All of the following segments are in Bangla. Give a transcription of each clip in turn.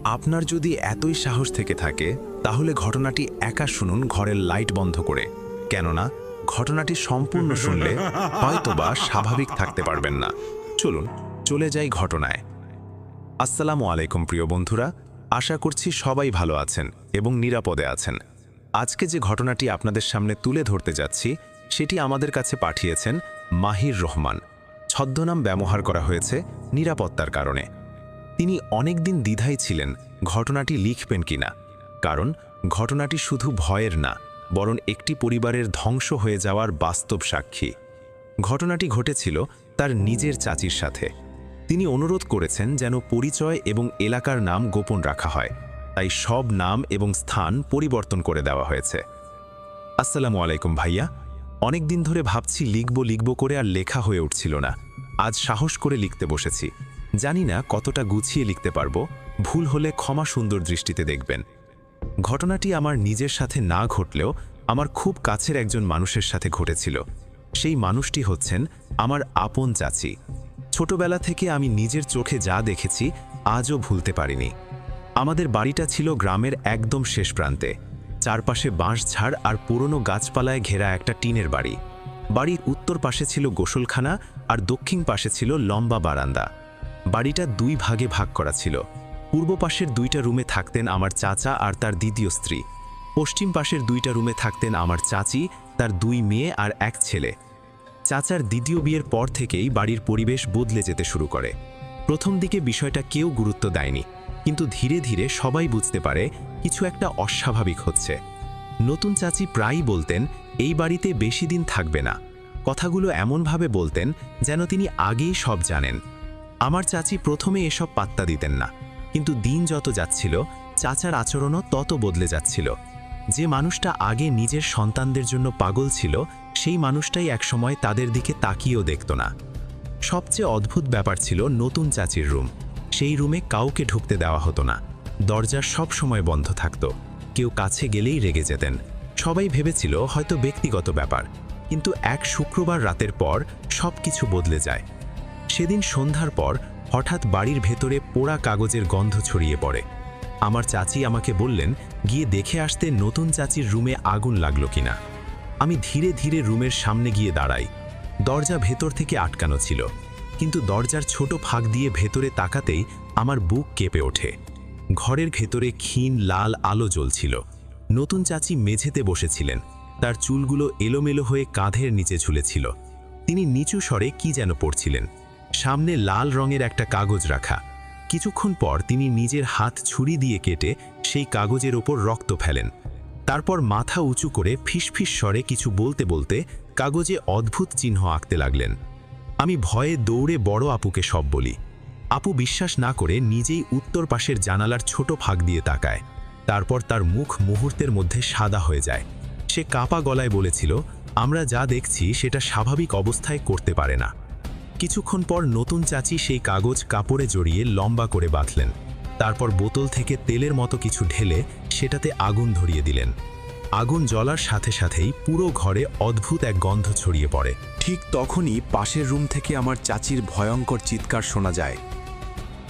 আপনার যদি এতই সাহস থেকে থাকে তাহলে ঘটনাটি একা শুনুন ঘরের লাইট বন্ধ করে, কেননা ঘটনাটি সম্পূর্ণ শুনলে হয়তোবা স্বাভাবিক থাকতে পারবেন না। চলুন চলে যাই ঘটনায়। আসসালামু আলাইকুম প্রিয় বন্ধুরা, আশা করছি সবাই ভালো আছেন এবং নিরাপদে আছেন। আজকে যে ঘটনাটি আপনাদের সামনে তুলে ধরতে যাচ্ছি সেটি আমাদের কাছে পাঠিয়েছেন মাহির রহমান। ছদ্মনাম ব্যবহার করা হয়েছে নিরাপত্তার কারণে। তিনি অনেকদিন দ্বিধায় ছিলেন ঘটনাটি লিখবেন কিনা, কারণ ঘটনাটি শুধু ভয়ের না, বরং একটি পরিবারের ধ্বংস হয়ে যাওয়ার বাস্তব সাক্ষী। ঘটনাটি ঘটেছিল তার নিজের চাচির সাথে। তিনি অনুরোধ করেছেন যেন পরিচয় এবং এলাকার নাম গোপন রাখা হয়, তাই সব নাম এবং স্থান পরিবর্তন করে দেওয়া হয়েছে। আসসালামু আলাইকুম ভাইয়া, অনেক দিন ধরে ভাবছি লিখব করে আর লেখা হয়ে উঠছিল না। আজ সাহস করে লিখতে বসেছি। জানি না কতটা গুছিয়ে লিখতে পারবো, ভুল হলে ক্ষমা সুন্দর দৃষ্টিতে দেখবেন। ঘটনাটি আমার নিজের সাথে না ঘটলেও আমার খুব কাছের একজন মানুষের সাথে ঘটেছিল। সেই মানুষটি হচ্ছেন আমার আপন চাচি। ছোটবেলা থেকে আমি নিজের চোখে যা দেখেছি আজও ভুলতে পারিনি। আমাদের বাড়িটা ছিল গ্রামের একদম শেষ প্রান্তে। চারপাশে বাঁশঝাড় আর পুরনো গাছপালায় ঘেরা একটা টিনের বাড়ি। বাড়ির উত্তর পাশে ছিল গোসলখানা আর দক্ষিণ পাশে ছিল লম্বা বারান্দা। বাড়িটা দুই ভাগে ভাগ করা ছিল। পূর্ব পাশের দুইটা রুমে থাকতেন আমার চাচা আর তার দ্বিতীয় স্ত্রী। পশ্চিম পাশের দুইটা রুমে থাকতেন আমার চাচি, তার দুই মেয়ে আর এক ছেলে। চাচার দ্বিতীয় বিয়ের পর থেকেই বাড়ির পরিবেশ বদলে যেতে শুরু করে। প্রথম দিকে বিষয়টা কেউ গুরুত্ব দেয়নি, কিন্তু ধীরে ধীরে সবাই বুঝতে পারে কিছু একটা অস্বাভাবিক হচ্ছে। নতুন চাচি প্রায়ই বলতেন এই বাড়িতে বেশি দিন থাকবে না। কথাগুলো এমনভাবে বলতেন যেন তিনি আগেই সব জানেন। আমার চাচি প্রথমে এসব পাত্তা দিতেন না, কিন্তু দিন যত যাচ্ছিল চাচার আচরণও তত বদলে যাচ্ছিল। যে মানুষটা আগে নিজের সন্তানদের জন্য পাগল ছিল, সেই মানুষটাই একসময় তাদের দিকে তাকিয়েও দেখত না। সবচেয়ে অদ্ভুত ব্যাপার ছিল নতুন চাচির রুম। সেই রুমে কাউকে ঢুকতে দেওয়া হতো না। দরজা সব সময় বন্ধ থাকত। কেউ কাছে গেলেই রেগে যেতেন। সবাই ভেবেছিল হয়তো ব্যক্তিগত ব্যাপার, কিন্তু এক শুক্রবার রাতের পর সব কিছু বদলে যায়। সেদিন সন্ধ্যার পর হঠাৎ বাড়ির ভেতরে পোড়া কাগজের গন্ধ ছড়িয়ে পড়ে। আমার চাচি আমাকে বললেন গিয়ে দেখে আসতে নতুন চাচির রুমে আগুন লাগলো কিনা। আমি ধীরে ধীরে রুমের সামনে গিয়ে দাঁড়াই। দরজা ভেতর থেকে আটকানো ছিল, কিন্তু দরজার ছোট ফাঁক দিয়ে ভেতরে তাকাতেই আমার বুক কেঁপে ওঠে। ঘরের ভেতরে ক্ষীণ লাল আলো জ্বলছিল। নতুন চাচি মেঝেতে বসেছিলেন। তার চুলগুলো এলোমেলো হয়ে কাঁধের নিচে ঝুলেছিল। তিনি নিচু স্বরে কি যেন পড়ছিলেন। সামনে লাল রঙের একটা কাগজ রাখা। কিছুক্ষণ পর তিনি নিজের হাত ছুরি দিয়ে কেটে সেই কাগজের ওপর রক্ত ফেলেন। তারপর মাথা উঁচু করে ফিসফিস স্বরে কিছু বলতে বলতে কাগজে অদ্ভুত চিহ্ন আঁকতে লাগলেন। আমি ভয়ে দৌড়ে বড় আপুকে সব বলি। আপু বিশ্বাস না করে নিজেই উত্তর পাশের জানালার ছোট ফাঁক দিয়ে তাকায়। তারপর তার মুখ মুহূর্তের মধ্যে সাদা হয়ে যায়। সে কাঁপা গলায় বলেছিল, আমরা যা দেখছি সেটা স্বাভাবিক অবস্থায় করতে পারে না। কিছুক্ষণ পর নতুন চাচি সেই কাগজ কাপড়ে জড়িয়ে লম্বা করে বাঁধলেন। তারপর বোতল থেকে তেলের মতো কিছু ঢেলে সেটাতে আগুন ধরিয়ে দিলেন। আগুন জ্বলার সাথে সাথেই পুরো ঘরে অদ্ভুত এক গন্ধ ছড়িয়ে পড়ে। ঠিক তখনই পাশের রুম থেকে আমার চাচির ভয়ঙ্কর চিৎকার শোনা যায়।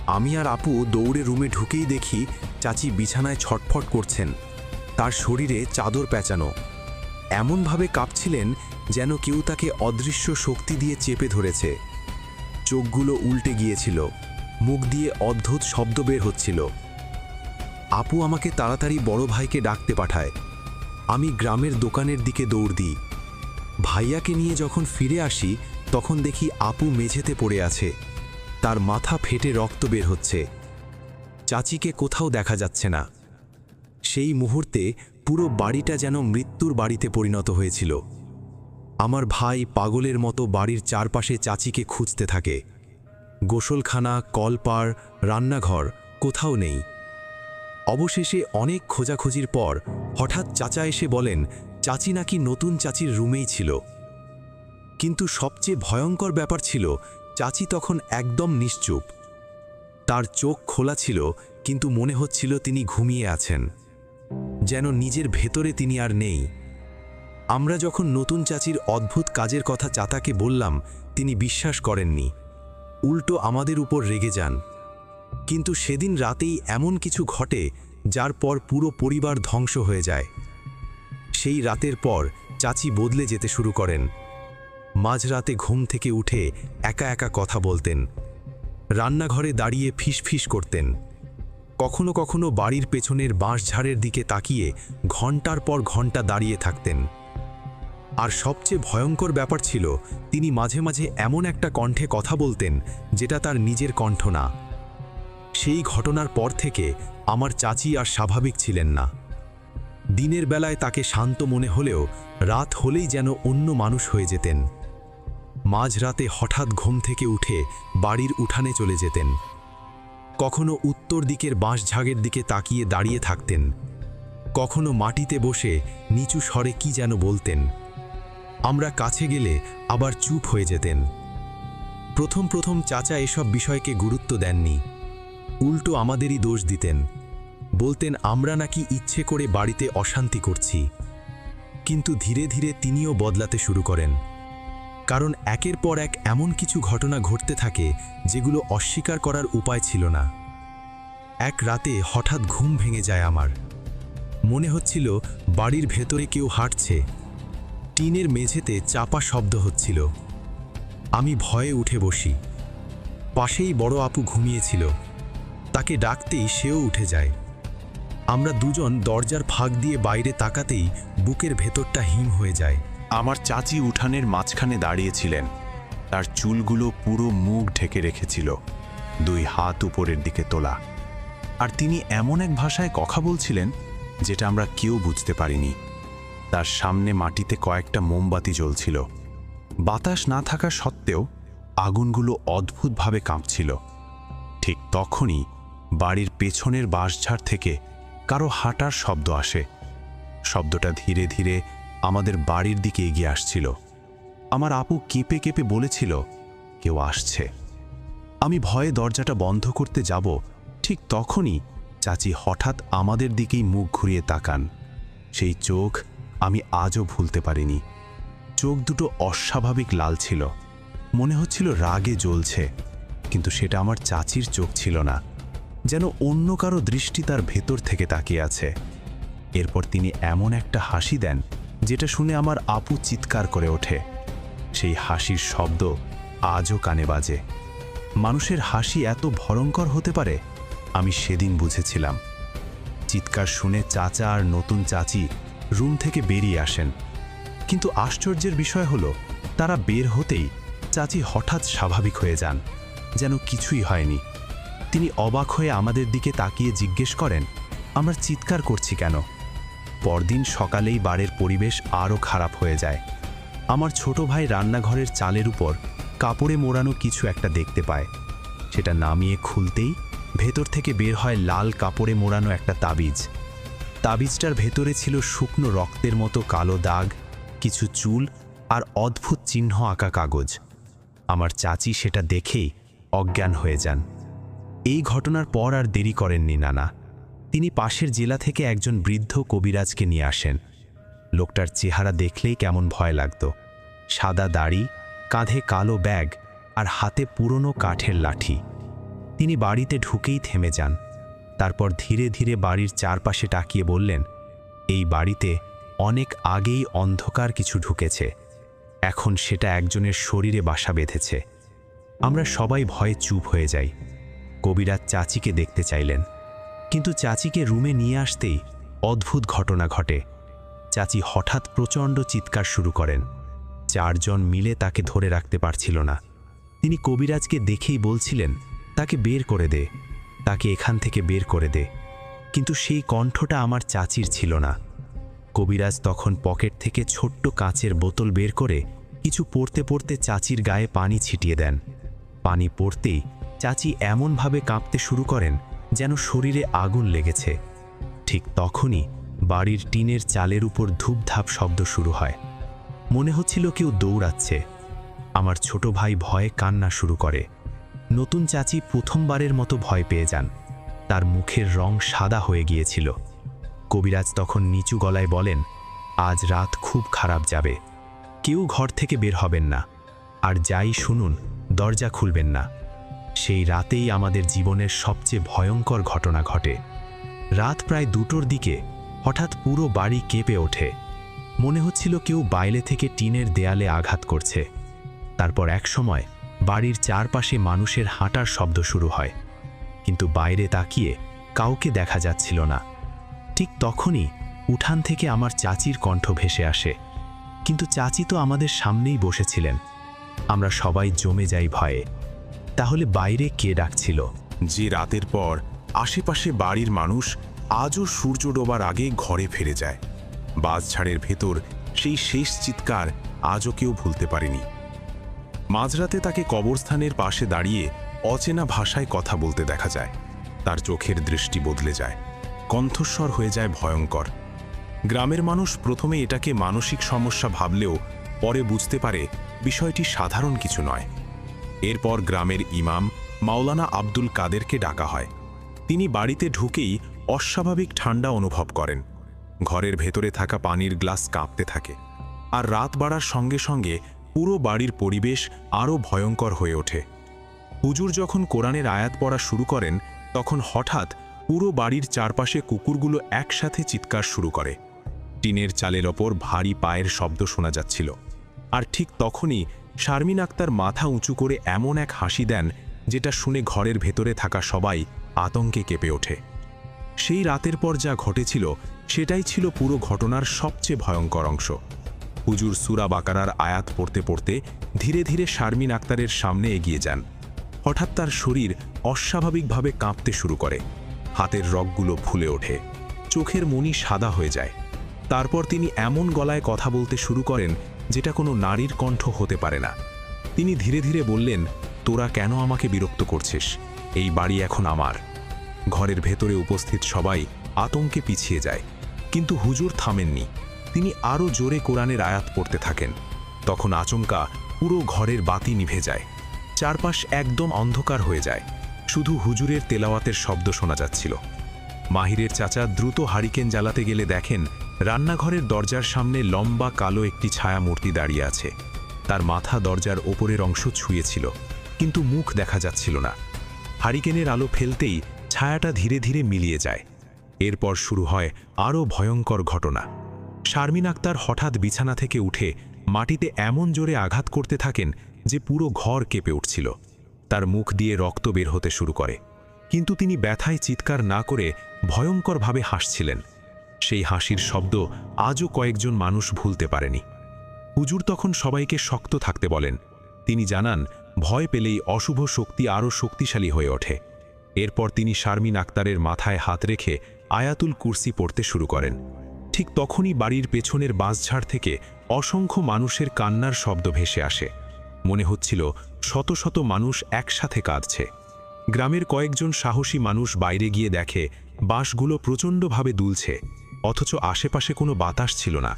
আমি আর আপু দৌড়ে রুমে ঢুকেই দেখি চাচি বিছানায় ছটফট করছেন। তার শরীরে চাদর পেঁচানো। এমনভাবে কাঁপছিলেন যেন কেউ তাকে অদৃশ্য শক্তি দিয়ে চেপে ধরেছে। চোখগুলো উল্টে গিয়েছিল, মুখ দিয়ে অদ্ভুত শব্দ বের হচ্ছিল। আপু আমাকে তাড়াতাড়ি বড় ভাইকে ডাকতে পাঠায়। আমি গ্রামের দোকানের দিকে দৌড় দিই। ভাইয়াকে নিয়ে যখন ফিরে আসি তখন দেখি আপু মেঝেতে পড়ে আছে। তার মাথা ফেটে রক্ত বের হচ্ছে। চাচিকে কোথাও দেখা যাচ্ছে না। সেই মুহূর্তে পুরো বাড়িটা যেন মৃত্যুর বাড়িতে পরিণত হয়েছিল। আমার ভাই পাগলের মতো বাড়ির চারপাশে চাচিকে খুঁজতে থাকে। গোসলখানা, কলপাড়, রান্নাঘর কোথাও নেই। অবশেষে অনেক খোঁজাখুঁজির পর হঠাৎ চাচা এসে বলেন চাচি নাকি নতুন চাচির রুমেই ছিল। কিন্তু সবচেয়ে ভয়ঙ্কর ব্যাপার ছিল চাচি তখন একদম নিশ্চুপ। তার চোখ খোলা ছিল, কিন্তু মনে হচ্ছিল তিনি ঘুমিয়ে আছেন, যেন নিজের ভেতরে তিনি আর নেই। আমরা যখন নতুন চাচির অদ্ভুত কাজের কথা চাচাকে বললাম, তিনি বিশ্বাস করেননি। উল্টো আমাদের উপর রেগে যান। কিন্তু সেদিন রাতেই এমন কিছু ঘটে যার পর পুরো পরিবার ধ্বংস হয়ে যায়। সেই রাতের পর চাচি বদলে যেতে শুরু করেন। মাঝরাতে ঘুম থেকে উঠে একা একা কথা বলতেন, রান্নাঘরে দাঁড়িয়ে ফিসফিস করতেন, কখনো কখনো বাড়ির পেছনের বাঁশঝাড়ের দিকে তাকিয়ে ঘন্টার পর ঘন্টা দাঁড়িয়ে থাকতেন। আর সবচেয়ে ভয়ঙ্কর ব্যাপার ছিল, তিনি মাঝে মাঝে এমন একটা কণ্ঠে কথা বলতেন যেটা তার নিজের কণ্ঠ না। সেই ঘটনার পর থেকে আমার চাচি আর স্বাভাবিক ছিলেন না। দিনের বেলায় তাকে শান্ত মনে হলেও রাত হলেই যেন অন্য মানুষ হয়ে যেতেন। মাঝরাতে হঠাৎ ঘুম থেকে উঠে বাড়ির উঠানে চলে যেতেন, কখনো উত্তর দিকের বাঁশঝাড়ের দিকে তাকিয়ে দাঁড়িয়ে থাকতেন, কখনো মাটিতে বসে নিচু স্বরে কি যেন বলতেন। আমরা কাছে গেলে আবার চুপ হয়ে যেতেন। প্রথম প্রথম চাচা এসব বিষয়কে গুরুত্ব দেননি, উল্টো আমাদেরই দোষ দিতেন, বলতেন আমরা নাকি ইচ্ছে করে বাড়িতে অশান্তি করছি। কিন্তু ধীরে ধীরে তিনিও বদলাতে শুরু করেন, কারণ একের পর এক এমন কিছু ঘটনা ঘটতে থাকে যেগুলো অস্বীকার করার উপায় ছিল না। এক রাতে হঠাৎ ঘুম ভেঙে যায় আমার। মনে হচ্ছিল বাড়ির ভেতরে কেউ হাঁটছে। টিনের মেঝেতে চাপা শব্দ হচ্ছিল। আমি ভয়ে উঠে বসি। পাশেই বড় আপু ঘুমিয়েছিল, তাকে ডাকতেই সেও উঠে যায়। আমরা দুজন দরজার ফাঁক দিয়ে বাইরে তাকাতেই বুকের ভেতরটা হিম হয়ে যায়। আমার চাচি উঠানের মাঝখানে দাঁড়িয়েছিলেন, তার চুলগুলো পুরো মুখ ঢেকে রেখেছিল, দুই হাত উপরের দিকে তোলা। আর তিনি এমন এক ভাষায় কথা বলছিলেন যেটা আমরা কেউ বুঝতে পারিনি। তার সামনে মাটিতে কয়েকটা মোমবাতি জ্বলছিল। বাতাস না থাকা সত্ত্বেও আগুনগুলো অদ্ভুতভাবে কাঁপছিল। ঠিক তখনই বাড়ির পেছনের বাঁশঝাড় থেকে কারো হাঁটার শব্দ আসে। শব্দটা ধীরে ধীরে আমাদের বাড়ির দিকে এগিয়ে আসছিল। আমার আপু কেঁপে কেঁপে বলেছিল, কেউ আসছে। আমি ভয়ে দরজাটা বন্ধ করতে যাব, ঠিক তখনই চাচি হঠাৎ আমাদের দিকেই মুখ ঘুরিয়ে তাকান। সেই চোখ আমি আজও ভুলতে পারিনি। চোখ দুটো অস্বাভাবিক লাল ছিল, মনে হচ্ছিল রাগে জ্বলছে, কিন্তু সেটা আমার চাচির চোখ ছিল না, যেন অন্য কারো দৃষ্টি তার ভেতর থেকে তাকিয়ে আছে। এরপর তিনি এমন একটা হাসি দেন যেটা শুনে আমার আপু চিৎকার করে ওঠে। সেই হাসির শব্দ আজও কানে বাজে। মানুষের হাসি এত ভয়ঙ্কর হতে পারে আমি সেদিন বুঝেছিলাম। চিৎকার শুনে চাচা আর নতুন চাচি রুম থেকে বেরিয়ে আসেন, কিন্তু আশ্চর্যের বিষয় হলো তারা বের হতেই চাচি হঠাৎ স্বাভাবিক হয়ে যান, যেন কিছুই হয়নি। তিনি অবাক হয়ে আমাদের দিকে তাকিয়ে জিজ্ঞেস করেন, আমরা চিৎকার করছি কেন? পরদিন সকালেই বাড়ির পরিবেশ আরও খারাপ হয়ে যায়। আমার ছোট ভাই রান্নাঘরের চালের উপর কাপড়ে মোড়ানো কিছু একটা দেখতে পায়। সেটা নামিয়ে খুলতেই ভেতর থেকে বের হয় লাল কাপড়ে মোড়ানো একটা তাবিজ। তাবিজটার ভেতরে ছিল শুকনো রক্তের মতো কালো দাগ, কিছু চুল আর অদ্ভুত চিহ্ন আঁকা কাগজ। আমার চাচি সেটা দেখেই অজ্ঞান হয়ে যান। এই ঘটনার পর আর দেরি করেননি নানা। তিনি পাশের জেলা থেকে একজন বৃদ্ধ কবিরাজকে নিয়ে আসেন। লোকটার চেহারা দেখলেই কেমন ভয় লাগত। সাদা দাড়ি, কাঁধে কালো ব্যাগ আর হাতে পুরনো কাঠের লাঠি। তিনি বাড়িতে ঢুকেই থেমে যান। তারপর ধীরে ধীরে বাড়ির চারপাশে তাকিয়ে বললেন, এই বাড়িতে অনেক আগেই অন্ধকার কিছু ঢুকেছে, এখন সেটা একজনের শরীরে বাসা বেঁধেছে। আমরা সবাই ভয়ে চুপ হয়ে যাই। কবিরাজ চাচিকে দেখতে চাইলেন, কিন্তু চাচিকে রুমে নিয়ে আসতেই অদ্ভুত ঘটনা ঘটে। চাচি হঠাৎ প্রচণ্ড চিৎকার শুরু করেন। চারজন মিলে তাকে ধরে রাখতে পারছিল না। তিনি কবিরাজকে দেখেই বলছিলেন, তাকে বের করে দে, তাকে এখান থেকে বের করে দে। কিন্তু সেই কণ্ঠটা আমার চাচির ছিল না। কবিরাজ তখন পকেট থেকে ছোট্ট কাঁচের বোতল বের করে কিছু পড়তে পড়তে চাচির গায়ে পানি ছিটিয়ে দেন। পানি পড়তেই চাচি এমনভাবে কাঁপতে শুরু করেন যেন শরীরে আগুন লেগেছে। ঠিক তখনই বাড়ির টিনের চালের উপর ধূপধাপ শব্দ শুরু হয়। মনে হচ্ছিল কেউ দৌড়াচ্ছে। আমার ছোট ভাই ভয়ে কান্না শুরু করে। নতুন চাচি প্রথমবারের মতো ভয় পেয়ে যান। তার মুখের রং সাদা হয়ে গিয়েছিল। কবিরাজ তখন নিচু গলায় বলেন, আজ রাত খুব খারাপ যাবে, কেউ ঘর থেকে বের হবেন না, আর যাই শুনুন দরজা খুলবেন না। সেই রাতেই আমাদের জীবনের সবচেয়ে ভয়ঙ্কর ঘটনা ঘটে। রাত প্রায় 2টোর দিকে হঠাৎ পুরো বাড়ি কেঁপে ওঠে। মনে হচ্ছিল কেউ বাইরে থেকে টিনের দেয়ালে আঘাত করছে। তারপর একসময় বাড়ির চারপাশে মানুষের হাঁটার শব্দ শুরু হয়, কিন্তু বাইরে তাকিয়ে কাউকে দেখা যাচ্ছিল না। ঠিক তখনই উঠান থেকে আমার চাচির কণ্ঠ ভেসে আসে, কিন্তু চাচি তো আমাদের সামনেই বসেছিলেন। আমরা সবাই জমে যাই ভয়ে। তাহলে বাইরে কে ডাকছিল? যে রাতের পর আশেপাশে বাড়ির মানুষ আজও সূর্য ডোবার আগে ঘরে ফিরে যায়। বাসঝাড়ের ভেতর সেই শেষ চিৎকার আজও কেউ ভুলতে পারেনি। মাঝরাতে তাকে কবরস্থানের পাশে দাঁড়িয়ে অচেনা ভাষায় কথা বলতে দেখা যায়। তার চোখের দৃষ্টি বদলে যায়, কণ্ঠস্বর হয়ে যায় ভয়ঙ্কর। গ্রামের মানুষ প্রথমে এটাকে মানসিক সমস্যা ভাবলেও পরে বুঝতে পারে বিষয়টি সাধারণ কিছু নয়। এরপর গ্রামের ইমাম মাওলানা আব্দুল কাদেরকে ডাকা হয়। তিনি বাড়িতে ঢুকেই অস্বাভাবিক ঠান্ডা অনুভব করেন। ঘরের ভেতরে থাকা পানির গ্লাস কাঁপতে থাকে, আর রাত বাড়ার সঙ্গে সঙ্গে পুরো বাড়ির পরিবেশ আরও ভয়ঙ্কর হয়ে ওঠে। হুজুর যখন কোরআনের আয়াত পড়া শুরু করেন, তখন হঠাৎ পুরো বাড়ির চারপাশে কুকুরগুলো একসাথে চিৎকার শুরু করে। টিনের চালের ওপর ভারী পায়ের শব্দ শোনা যাচ্ছিল। আর ঠিক তখনই শারমিন আক্তার মাথা উঁচু করে এমন এক হাসি দেন, যেটা শুনে ঘরের ভেতরে থাকা সবাই আতঙ্কে কেঁপে ওঠে। সেই রাতের পর যা ঘটেছিল সেটাই ছিল পুরো ঘটনার সবচেয়ে ভয়ঙ্কর অংশ। হুজুর সূরা বাকারার আয়াত পড়তে পড়তে ধীরে ধীরে শারমিন আক্তারের সামনে এগিয়ে যান। হঠাৎ তার শরীর অস্বাভাবিকভাবে কাঁপতে শুরু করে। হাতের রগগুলো ফুলে ওঠে, চোখের মণি সাদা হয়ে যায়। তারপর তিনি এমন গলায় কথা বলতে শুরু করেন যেটা কোনো নারীর কণ্ঠ হতে পারে না। তিনি ধীরে ধীরে বললেন, তোরা কেন আমাকে বিরক্ত করছিস? এই বাড়ি এখন আমার। ঘরের ভেতরে উপস্থিত সবাই আতঙ্কে পিছিয়ে যায়, কিন্তু হুজুর থামেননি। তিনি আরও জোরে কোরআনের আয়াত পড়তে থাকেন। তখন আচমকা পুরো ঘরের বাতি নিভে যায়। চারপাশ একদম অন্ধকার হয়ে যায়, শুধু হুজুরের তেলাওয়াতের শব্দ শোনা যাচ্ছিল। মাহিরের চাচা দ্রুত হারিকেন জ্বালাতে গেলে দেখেন রান্নাঘরের দরজার সামনে লম্বা কালো একটি ছায়া মূর্তি দাঁড়িয়ে আছে। তার মাথা দরজার ওপরের অংশ ছুঁয়েছিল, কিন্তু মুখ দেখা যাচ্ছিল না। হারিকেনের আলো ফেলতেই ছায়াটা ধীরে ধীরে মিলিয়ে যায়। এরপর শুরু হয় আরও ভয়ঙ্কর ঘটনা। শারমিন আক্তার হঠাৎ বিছানা থেকে উঠে মাটিতে এমন জোরে আঘাত করতে থাকেন যে পুরো ঘর কেঁপে উঠছিল। তার মুখ দিয়ে রক্ত বের হতে শুরু করে, কিন্তু তিনি ব্যথায় চিৎকার না করে ভয়ঙ্করভাবে হাসছিলেন। সেই হাসির শব্দ আজও কয়েকজন মানুষ ভুলতে পারেনি। হুজুর তখন সবাইকে শক্ত থাকতে বলেন। তিনি জানান, ভয় পেলেই অশুভ শক্তি আরও শক্তিশালী হয়ে ওঠে। এরপর তিনি শারমিন আক্তারের মাথায় হাত রেখে আয়াতুল কুরসি পড়তে শুরু করেন। ঠিক তখনই বাড়ির পেছনের বাঁশঝাড় থেকে অসংখ্য মানুষের কান্নার শব্দ ভেসে আসে। মনে হচ্ছিল শত শত মানুষ একসাথে কাঁদছে। গ্রামের কয়েকজন সাহসী মানুষ বাইরে গিয়ে দেখে বাঁশগুলো প্রচণ্ডভাবে দুলছে, অথচ আশেপাশে কোনো বাতাস ছিল না।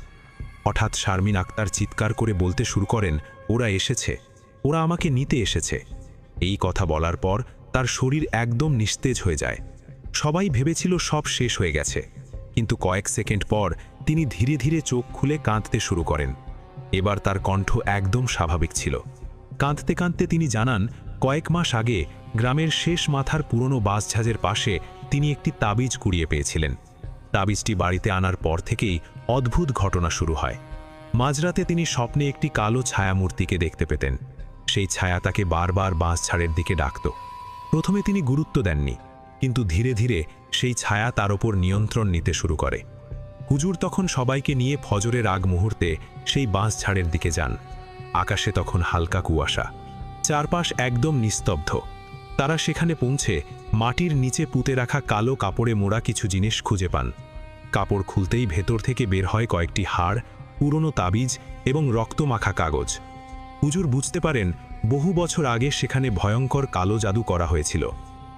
হঠাৎ শারমিন আক্তার চিৎকার করে বলতে শুরু করেন, ওরা এসেছে, ওরা আমাকে নিতে এসেছে। এই কথা বলার পর তার শরীর একদম নিস্তেজ হয়ে যায়। সবাই ভেবেছিল সব শেষ হয়ে গেছে, কিন্তু কয়েক সেকেন্ড পর তিনি ধীরে ধীরে চোখ খুলে কাঁদতে শুরু করেন। এবার তার কণ্ঠ একদম স্বাভাবিক ছিল। কাঁদতে কাঁদতে তিনি জানান, কয়েক মাস আগে গ্রামের শেষ মাথার পুরনো বাসঝাঁজের পাশে তিনি একটি তাবিজ কুড়িয়ে পেয়েছিলেন। তাবিজটি বাড়িতে আনার পর থেকেই অদ্ভুত ঘটনা শুরু হয়। মাঝরাতে তিনি স্বপ্নে একটি কালো ছায়ামূর্তিকে দেখতে পেতেন। সেই ছায়া তাকে বারবার বাঁশঝাড়ের দিকে ডাকত। প্রথমে তিনি গুরুত্ব দেননি, কিন্তু ধীরে ধীরে সেই ছায়া তার ওপর নিয়ন্ত্রণ নিতে শুরু করে। হুজুর তখন সবাইকে নিয়ে ফজরের আগ মুহূর্তে সেই বাঁশঝাড়ের দিকে যান। আকাশে তখন হালকা কুয়াশা, চারপাশ একদম নিস্তব্ধ। তারা সেখানে পৌঁছে মাটির নিচে পুঁতে রাখা কালো কাপড়ে মোড়া কিছু জিনিস খুঁজে পান। কাপড় খুলতেই ভেতর থেকে বের হয় কয়েকটি হাড়, পুরনো তাবিজ এবং রক্তমাখা কাগজ। হুজুর বুঝতে পারেন বহু বছর আগে সেখানে ভয়ঙ্কর কালো জাদু করা হয়েছিল,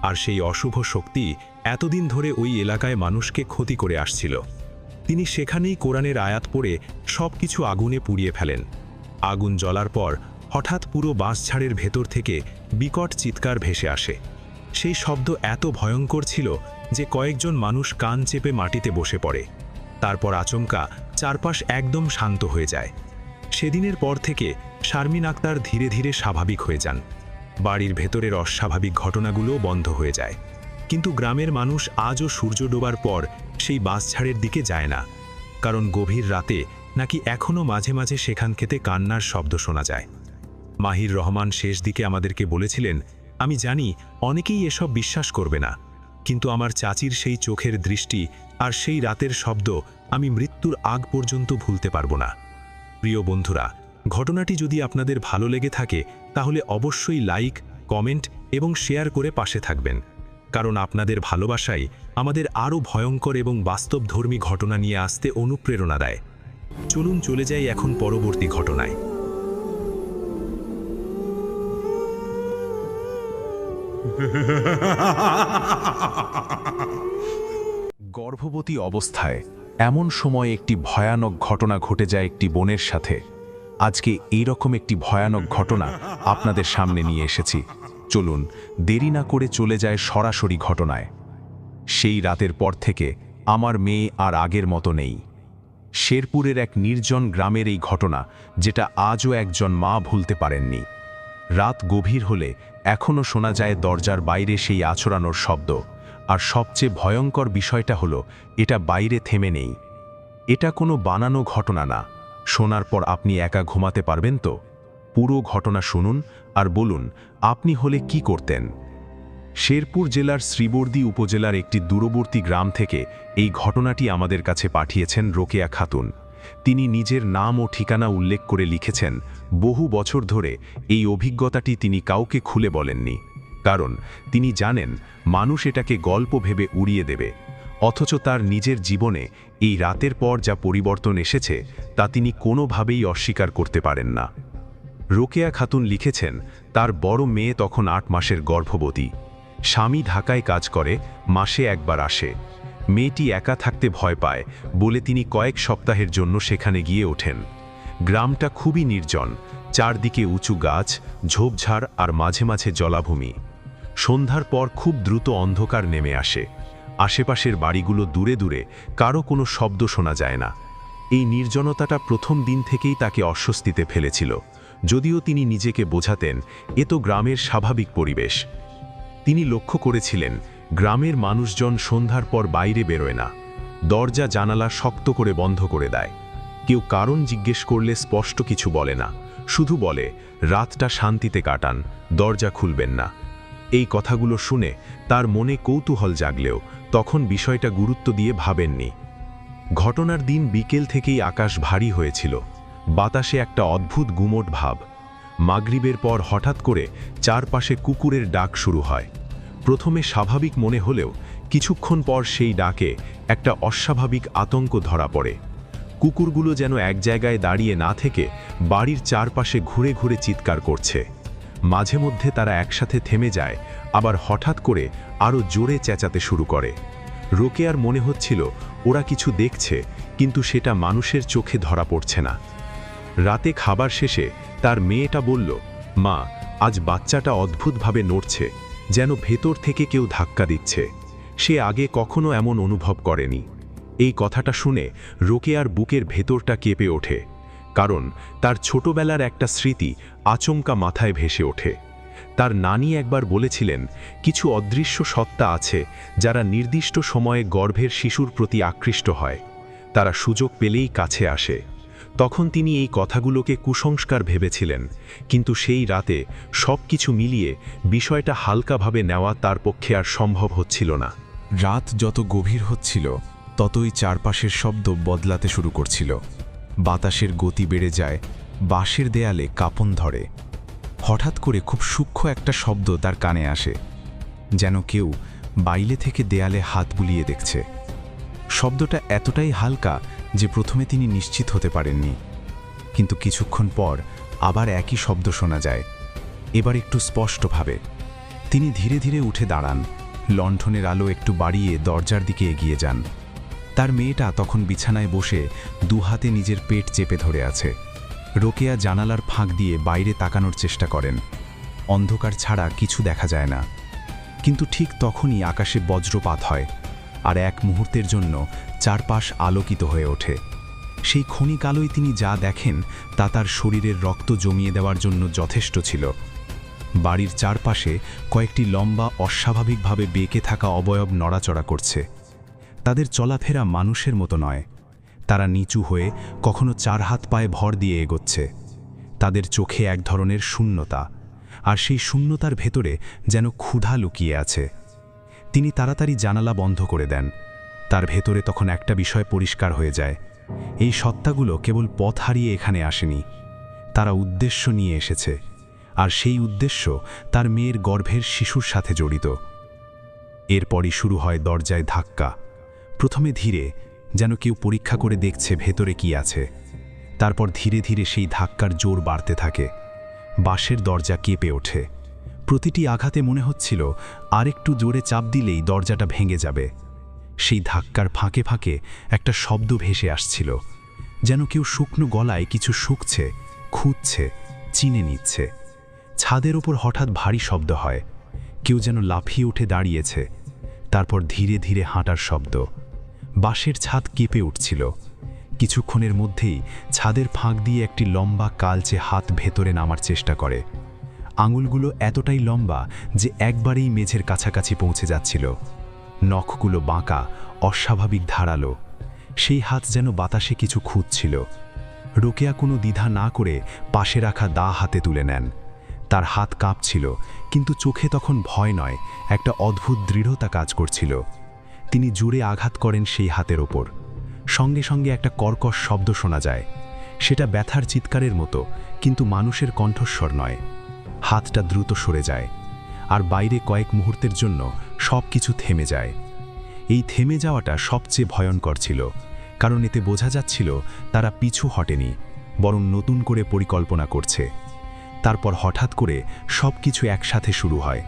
আর সেই অশুভ শক্তি এতদিন ধরে ওই এলাকায় মানুষকে ক্ষতি করে আসছিল। তিনি সেখানেই কোরআনের আয়াত পড়ে সব কিছু আগুনে পুড়িয়ে ফেলেন। আগুন জ্বলার পর হঠাৎ পুরো বাঁশঝাড়ের ভেতর থেকে বিকট চিৎকার ভেসে আসে। সেই শব্দ এত ভয়ঙ্কর ছিল যে কয়েকজন মানুষ কান চেপে মাটিতে বসে পড়ে। তারপর আচমকা চারপাশ একদম শান্ত হয়ে যায়। সেদিনের পর থেকে শারমিন আক্তার ধীরে ধীরে স্বাভাবিক হয়ে যান। বাড়ির ভেতরের অস্বাভাবিক ঘটনাগুলো বন্ধ হয়ে যায়। কিন্তু গ্রামের মানুষ আজও সূর্য ডোবার পর সেই বাঁশঝাড়ের দিকে যায় না, কারণ গভীর রাতে নাকি এখনও মাঝে মাঝে সেখান থেকে কান্নার শব্দ শোনা যায়। মাহির রহমান শেষ দিকে আমাদেরকে বলেছিলেন, আমি জানি অনেকেই এসব বিশ্বাস করবে না, কিন্তু আমার চাচির সেই চোখের দৃষ্টি আর সেই রাতের শব্দ আমি মৃত্যুর আগ পর্যন্ত ভুলতে পারবো না। প্রিয় বন্ধুরা, ঘটনাটি যদি আপনাদের ভালো লেগে থাকে তাহলে অবশ্যই লাইক, কমেন্ট এবং শেয়ার করে পাশে থাকবেন, কারণ আপনাদের ভালোবাসাই আমাদের আরও ভয়ঙ্কর এবং বাস্তবধর্মী ঘটনা নিয়ে আসতে অনুপ্রেরণা দেয়। চলুন চলে যাই এখন পরবর্তী ঘটনায়। গর্ভবতী অবস্থায় এমন সময় একটি ভয়ানক ঘটনা ঘটে যায় একটি বোনের সাথে। আজকে এইরকম একটি ভয়ানক ঘটনা আপনাদের সামনে নিয়ে এসেছি। চলুন দেরি না করে চলে যায় সরাসরি ঘটনায়। সেই রাতের পর থেকে আমার মেয়ে আর আগের মতো নেই। শেরপুরের এক নির্জন গ্রামের এই ঘটনা, যেটা আজও একজন মা ভুলতে পারেননি। রাত গভীর হলে এখনও শোনা যায় দরজার বাইরে সেই আছড়ানোর শব্দ। আর সবচেয়ে ভয়ঙ্কর বিষয়টা হলো, এটা বাইরে থেমে নেই। এটা কোনো বানানো ঘটনা না। শোনার পর আপনি একা ঘুমাতে পারবেন তো? পুরো ঘটনা শুনুন আর বলুন আপনি হলে কি করতেন। শেরপুর জেলার শ্রীবর্দী উপজেলার একটি দূরবর্তী গ্রাম থেকে এই ঘটনাটি আমাদের কাছে পাঠিয়েছেন রোকেয়া খাতুন। তিনি নিজের নাম ও ঠিকানা উল্লেখ করে লিখেছেন, বহু বছর ধরে এই অভিজ্ঞতাটি তিনি কাউকে খুলে বলেননি, কারণ তিনি জানেন মানুষ এটাকে গল্প ভেবে উড়িয়ে দেবে। অথচ তার নিজের জীবনে এই রাতের পর যা পরিবর্তন এসেছে তা তিনি কোনোভাবেই অস্বীকার করতে পারেন না। রোকেয়া খাতুন লিখেছেন, তার বড় মেয়ে তখন 8 মাসের গর্ভবতী। স্বামী ঢাকায় কাজ করে, মাসে একবার আসে। মেয়েটি একা থাকতে ভয় পায় বলে তিনি কয়েক সপ্তাহের জন্য সেখানে গিয়ে ওঠেন। গ্রামটা খুবই নির্জন, চারদিকে উঁচু গাছ, ঝোপঝাড় আর মাঝে মাঝে জলাভূমি। সন্ধ্যার পর খুব দ্রুত অন্ধকার নেমে আসে। আশেপাশের বাড়িগুলো দূরে দূরে, কারো কোনো শব্দ শোনা যায় না। এই নির্জনতাটা প্রথম দিন থেকেই তাকে অস্বস্তিতে ফেলেছিল, যদিও তিনি নিজেকে বোঝাতেন এ তো গ্রামের স্বাভাবিক পরিবেশ। তিনি লক্ষ্য করেছিলেন গ্রামের মানুষজন সন্ধ্যার পর বাইরে বেরোয় না, দরজা জানালা শক্ত করে বন্ধ করে দেয়। কেউ কারণ জিজ্ঞেস করলে স্পষ্ট কিছু বলে না, শুধু বলে রাতটা শান্তিতে কাটান, দরজা খুলবেন না। এই কথাগুলো শুনে তার মনে কৌতূহল জাগলেও তখন বিষয়টা গুরুত্ব দিয়ে ভাবেননি। ঘটনার দিন বিকেল থেকেই আকাশ ভারী হয়েছিল, বাতাসে একটা অদ্ভুত গুমোট ভাব। মাগরিবের পর হঠাৎ করে চারপাশে কুকুরের ডাক শুরু হয়। প্রথমে স্বাভাবিক মনে হলেও কিছুক্ষণ পর সেই ডাকে একটা অস্বাভাবিক আতঙ্ক ধরা পড়ে। কুকুরগুলো যেন এক জায়গায় দাঁড়িয়ে না থেকে বাড়ির চারপাশে ঘুরে ঘুরে চিৎকার করছে। মাঝে মধ্যে তারা একসাথে থেমে যায়, আবার হঠাৎ করে আরও জোরে চেঁচাতে শুরু করে। রোকেয়ার মনে হচ্ছিল ওরা কিছু দেখছে, কিন্তু সেটা মানুষের চোখে ধরা পড়ছে না। রাতে খাবার শেষে তার মেয়েটা বলল, মা, আজ বাচ্চাটা অদ্ভুতভাবে নড়ছে, যেন ভেতর থেকে কেউ ধাক্কা দিচ্ছে। সে আগে কখনো এমন অনুভব করেনি। এই কথাটা শুনে রোকেয়ার বুকের ভেতরটা কেঁপে ওঠে, কারণ তার ছোটবেলার একটা স্মৃতি আচমকা মাথায় ভেসে ওঠে। তার নানি একবার বলেছিলেন, কিছু অদৃশ্য সত্তা আছে যারা নির্দিষ্ট সময়ে গর্ভের শিশুর প্রতি আকৃষ্ট হয়, তারা সুযোগ পেলেই কাছে আসে। তখন তিনি এই কথাগুলোকে কুসংস্কার ভেবেছিলেন, কিন্তু সেই রাতে সব কিছু মিলিয়ে বিষয়টা হালকাভাবে নেওয়া তার পক্ষে আর সম্ভব হচ্ছিল না। রাত যত গভীর হচ্ছিল ততই চারপাশের শব্দ বদলাতে শুরু করছিল। বাতাসের গতি বেড়ে যায়, বাঁশের দেয়ালে কাঁপন ধরে। হঠাৎ করে খুব সূক্ষ্ম একটা শব্দ তার কানে আসে, যেন কেউ বাইরে থেকে দেয়ালে হাত বুলিয়ে দেখছে। শব্দটা এতটাই হালকা যে প্রথমে তিনি নিশ্চিত হতে পারেননি, কিন্তু কিছুক্ষণ পর আবার একই শব্দ শোনা যায়, এবার একটু স্পষ্টভাবে। তিনি ধীরে ধীরে উঠে দাঁড়ান, লণ্ঠনের আলো একটু বাড়িয়ে দরজার দিকে এগিয়ে যান। তার মেয়েটা তখন বিছানায় বসে দুহাতে নিজের পেট চেপে ধরে আছে। রোকেয়া জানালার ফাঁক দিয়ে বাইরে তাকানোর চেষ্টা করেন। অন্ধকার ছাড়া কিছু দেখা যায় না, কিন্তু ঠিক তখনই আকাশে বজ্রপাত হয়, আর এক মুহূর্তের জন্য চারপাশ আলোকিত হয়ে ওঠে। সেই ক্ষণিক আলোয় তিনি যা দেখেন তা তার শরীরের রক্ত জমিয়ে দেওয়ার জন্য যথেষ্ট ছিল। বাড়ির চারপাশে কয়েকটি লম্বা অস্বাভাবিকভাবে বেঁকে থাকা অবয়ব নড়াচড়া করছে। তাদের চলাফেরা মানুষের মতো নয়। তারা নিচু হয়ে কখনো 4 হাত পায়ে ভর দিয়ে এগোচ্ছে। তাদের চোখে এক ধরনের শূন্যতা, আর সেই শূন্যতার ভেতরে যেন ক্ষুধা লুকিয়ে আছে। তিনি তাড়াতাড়ি জানালা বন্ধ করে দেন। তার ভেতরে তখন একটা বিষয় পরিষ্কার হয়ে যায়। এই সত্তাগুলো কেবল পথ হারিয়ে এখানে আসেনি, তারা উদ্দেশ্য নিয়ে এসেছে, আর সেই উদ্দেশ্য তার মেয়ের গর্ভের শিশুর সাথে জড়িত। এরপরই শুরু হয় দরজায় ধাক্কা। প্রথমে ধীরে, যেন কেউ পরীক্ষা করে দেখছে ভেতরে কি আছে। তারপর ধীরে ধীরে সেই ধাক্কার জোর বাড়তে থাকে। বাঁশের দরজা কেঁপে ওঠে। প্রতিটি আঘাতে মনে হচ্ছিল আরেকটু জোরে চাপ দিলেই দরজাটা ভেঙে যাবে। সেই ধাক্কার ফাঁকে ফাঁকে একটা শব্দ ভেসে আসছিল, যেন কেউ শুকনো গলায় কিছু শুকছে, খুঁজছে, চিনে নিচ্ছে। ছাদের ওপর হঠাৎ ভারী শব্দ হয়। কেউ যেন লাফিয়ে উঠে দাঁড়িয়েছে। তারপর ধীরে ধীরে হাঁটার শব্দ। বাঁশের ছাদ কেঁপে উঠছিল। কিছুক্ষণের মধ্যেই ছাদের ফাঁক দিয়ে একটি লম্বা কালচে হাত ভেতরে নামার চেষ্টা করে। আঙুলগুলো এতটাই লম্বা যে একবারেই মেঝের কাছাকাছি পৌঁছে যাচ্ছিল। নখগুলো বাঁকা, অস্বাভাবিক ধারালো। সেই হাত যেন বাতাসে কিছু খুঁজছিল। রোকেয়া কোনো দ্বিধা না করে পাশে রাখা দা হাতে তুলে নেন। তার হাত কাঁপছিল, কিন্তু চোখে তখন ভয় নয়, একটা অদ্ভুত দৃঢ়তা কাজ করছিল। তিনি জোরে আঘাত করেন সেই হাতের ওপর। সঙ্গে সঙ্গে একটা কর্কশ শব্দ শোনা যায়। সেটা ব্যথার চিৎকারের মতো, কিন্তু মানুষের কণ্ঠস্বর নয়। হাতটা দ্রুত সরে যায়, আর বাইরে কয়েক মুহূর্তের জন্য সব কিছু থেমে যায়। এই থেমে যাওয়াটা সবচেয়ে ভয়ঙ্কর ছিল, কারণ এতে বোঝা যাচ্ছিল তারা পিছু হটেনি, বরং নতুন করে পরিকল্পনা করছে। তারপর হঠাৎ করে সব কিছু একসাথে শুরু হয়।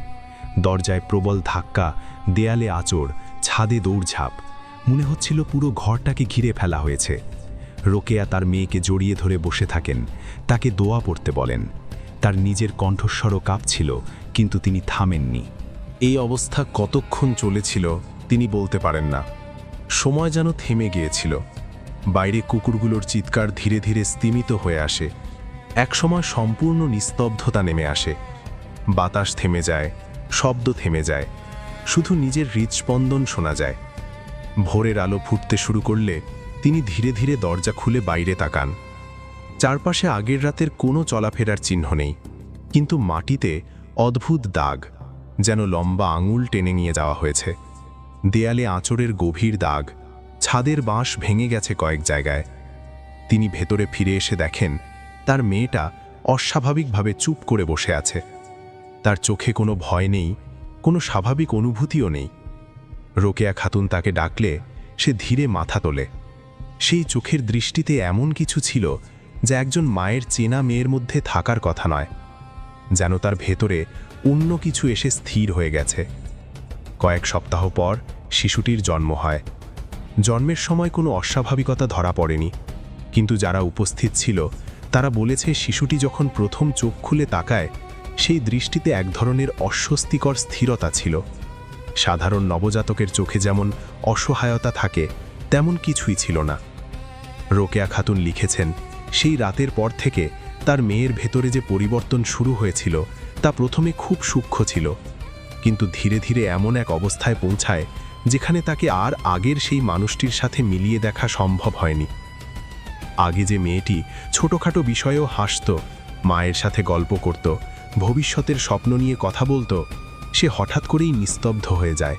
দরজায় প্রবল ধাক্কা, দেয়ালে আঁচড়, ছাদে দৌড়ঝাঁপ। মনে হচ্ছিল পুরো ঘরটাকে ঘিরে ফেলা হয়েছে। রোকেয়া তার মেয়েকে জড়িয়ে ধরে বসে থাকেন, তাকে দোয়া পড়তে বলেন। তার নিজের কণ্ঠস্বরও কাঁপছিল, কিন্তু তিনি থামেননি। এই অবস্থা কতক্ষণ চলেছিল তিনি বলতে পারেন না। সময় যেন থেমে গিয়েছিল। বাইরে কুকুরগুলোর চিৎকার ধীরে ধীরে স্তিমিত হয়ে আসে। একসময় সম্পূর্ণ নিস্তব্ধতা নেমে আসে। বাতাস থেমে যায়, শব্দ থেমে যায়, শুধু নিজের হৃদস্পন্দন শোনা যায়। ভোরের আলো ফুটতে শুরু করলে তিনি ধীরে ধীরে দরজা খুলে বাইরে তাকান। চারপাশে আগের রাতের কোনো চলাফেরার চিহ্ন নেই, কিন্তু মাটিতে অদ্ভুত দাগ, যেন লম্বা আঙুল টেনে নিয়ে যাওয়া হয়েছে। দেয়ালে আঁচড়ের গভীর দাগ, ছাদের বাঁশ ভেঙে গেছে কয়েক জায়গায়। তিনি ভেতরে ফিরে এসে দেখেন তার মেয়েটা অস্বাভাবিকভাবে চুপ করে বসে আছে। তার চোখে কোনো ভয় নেই, কোনো স্বাভাবিক অনুভূতিও নেই। রোকেয়া খাতুন তাকে ডাকলে সে ধীরে মাথা তোলে। সেই চোখের দৃষ্টিতে এমন কিছু ছিল যা একজন মায়ের চেনা মেয়ের মধ্যে থাকার কথা নয়, যেন তার ভেতরে অন্য কিছু এসে স্থির হয়ে গেছে। কয়েক সপ্তাহ পর শিশুটির জন্ম হয়। জন্মের সময় কোনো অস্বাভাবিকতা ধরা পড়েনি, কিন্তু যারা উপস্থিত ছিল তারা বলেছে শিশুটি যখন প্রথম চোখ খুলে তাকায়, সেই দৃষ্টিতে এক ধরনের অস্বস্তিকর স্থিরতা ছিল। সাধারণ নবজাতকের চোখে যেমন অসহায়তা থাকে, তেমন কিছুই ছিল না। রোকেয়া খাতুন লিখেছেন, সেই রাতের পর থেকে তার মেয়ের ভেতরে যে পরিবর্তন শুরু হয়েছিল তা প্রথমে খুব সূক্ষ্ম ছিল, কিন্তু ধীরে ধীরে এমন এক অবস্থায় পৌঁছায় যেখানে তাকে আর আগের সেই মানুষটির সাথে মিলিয়ে দেখা সম্ভব হয়নি। আগে যে মেয়েটি ছোটখাটো বিষয়েও হাসত, মায়ের সাথে গল্প করত, ভবিষ্যতের স্বপ্ন নিয়ে কথা বলতো, সে হঠাৎ করেই নিস্তব্ধ হয়ে যায়।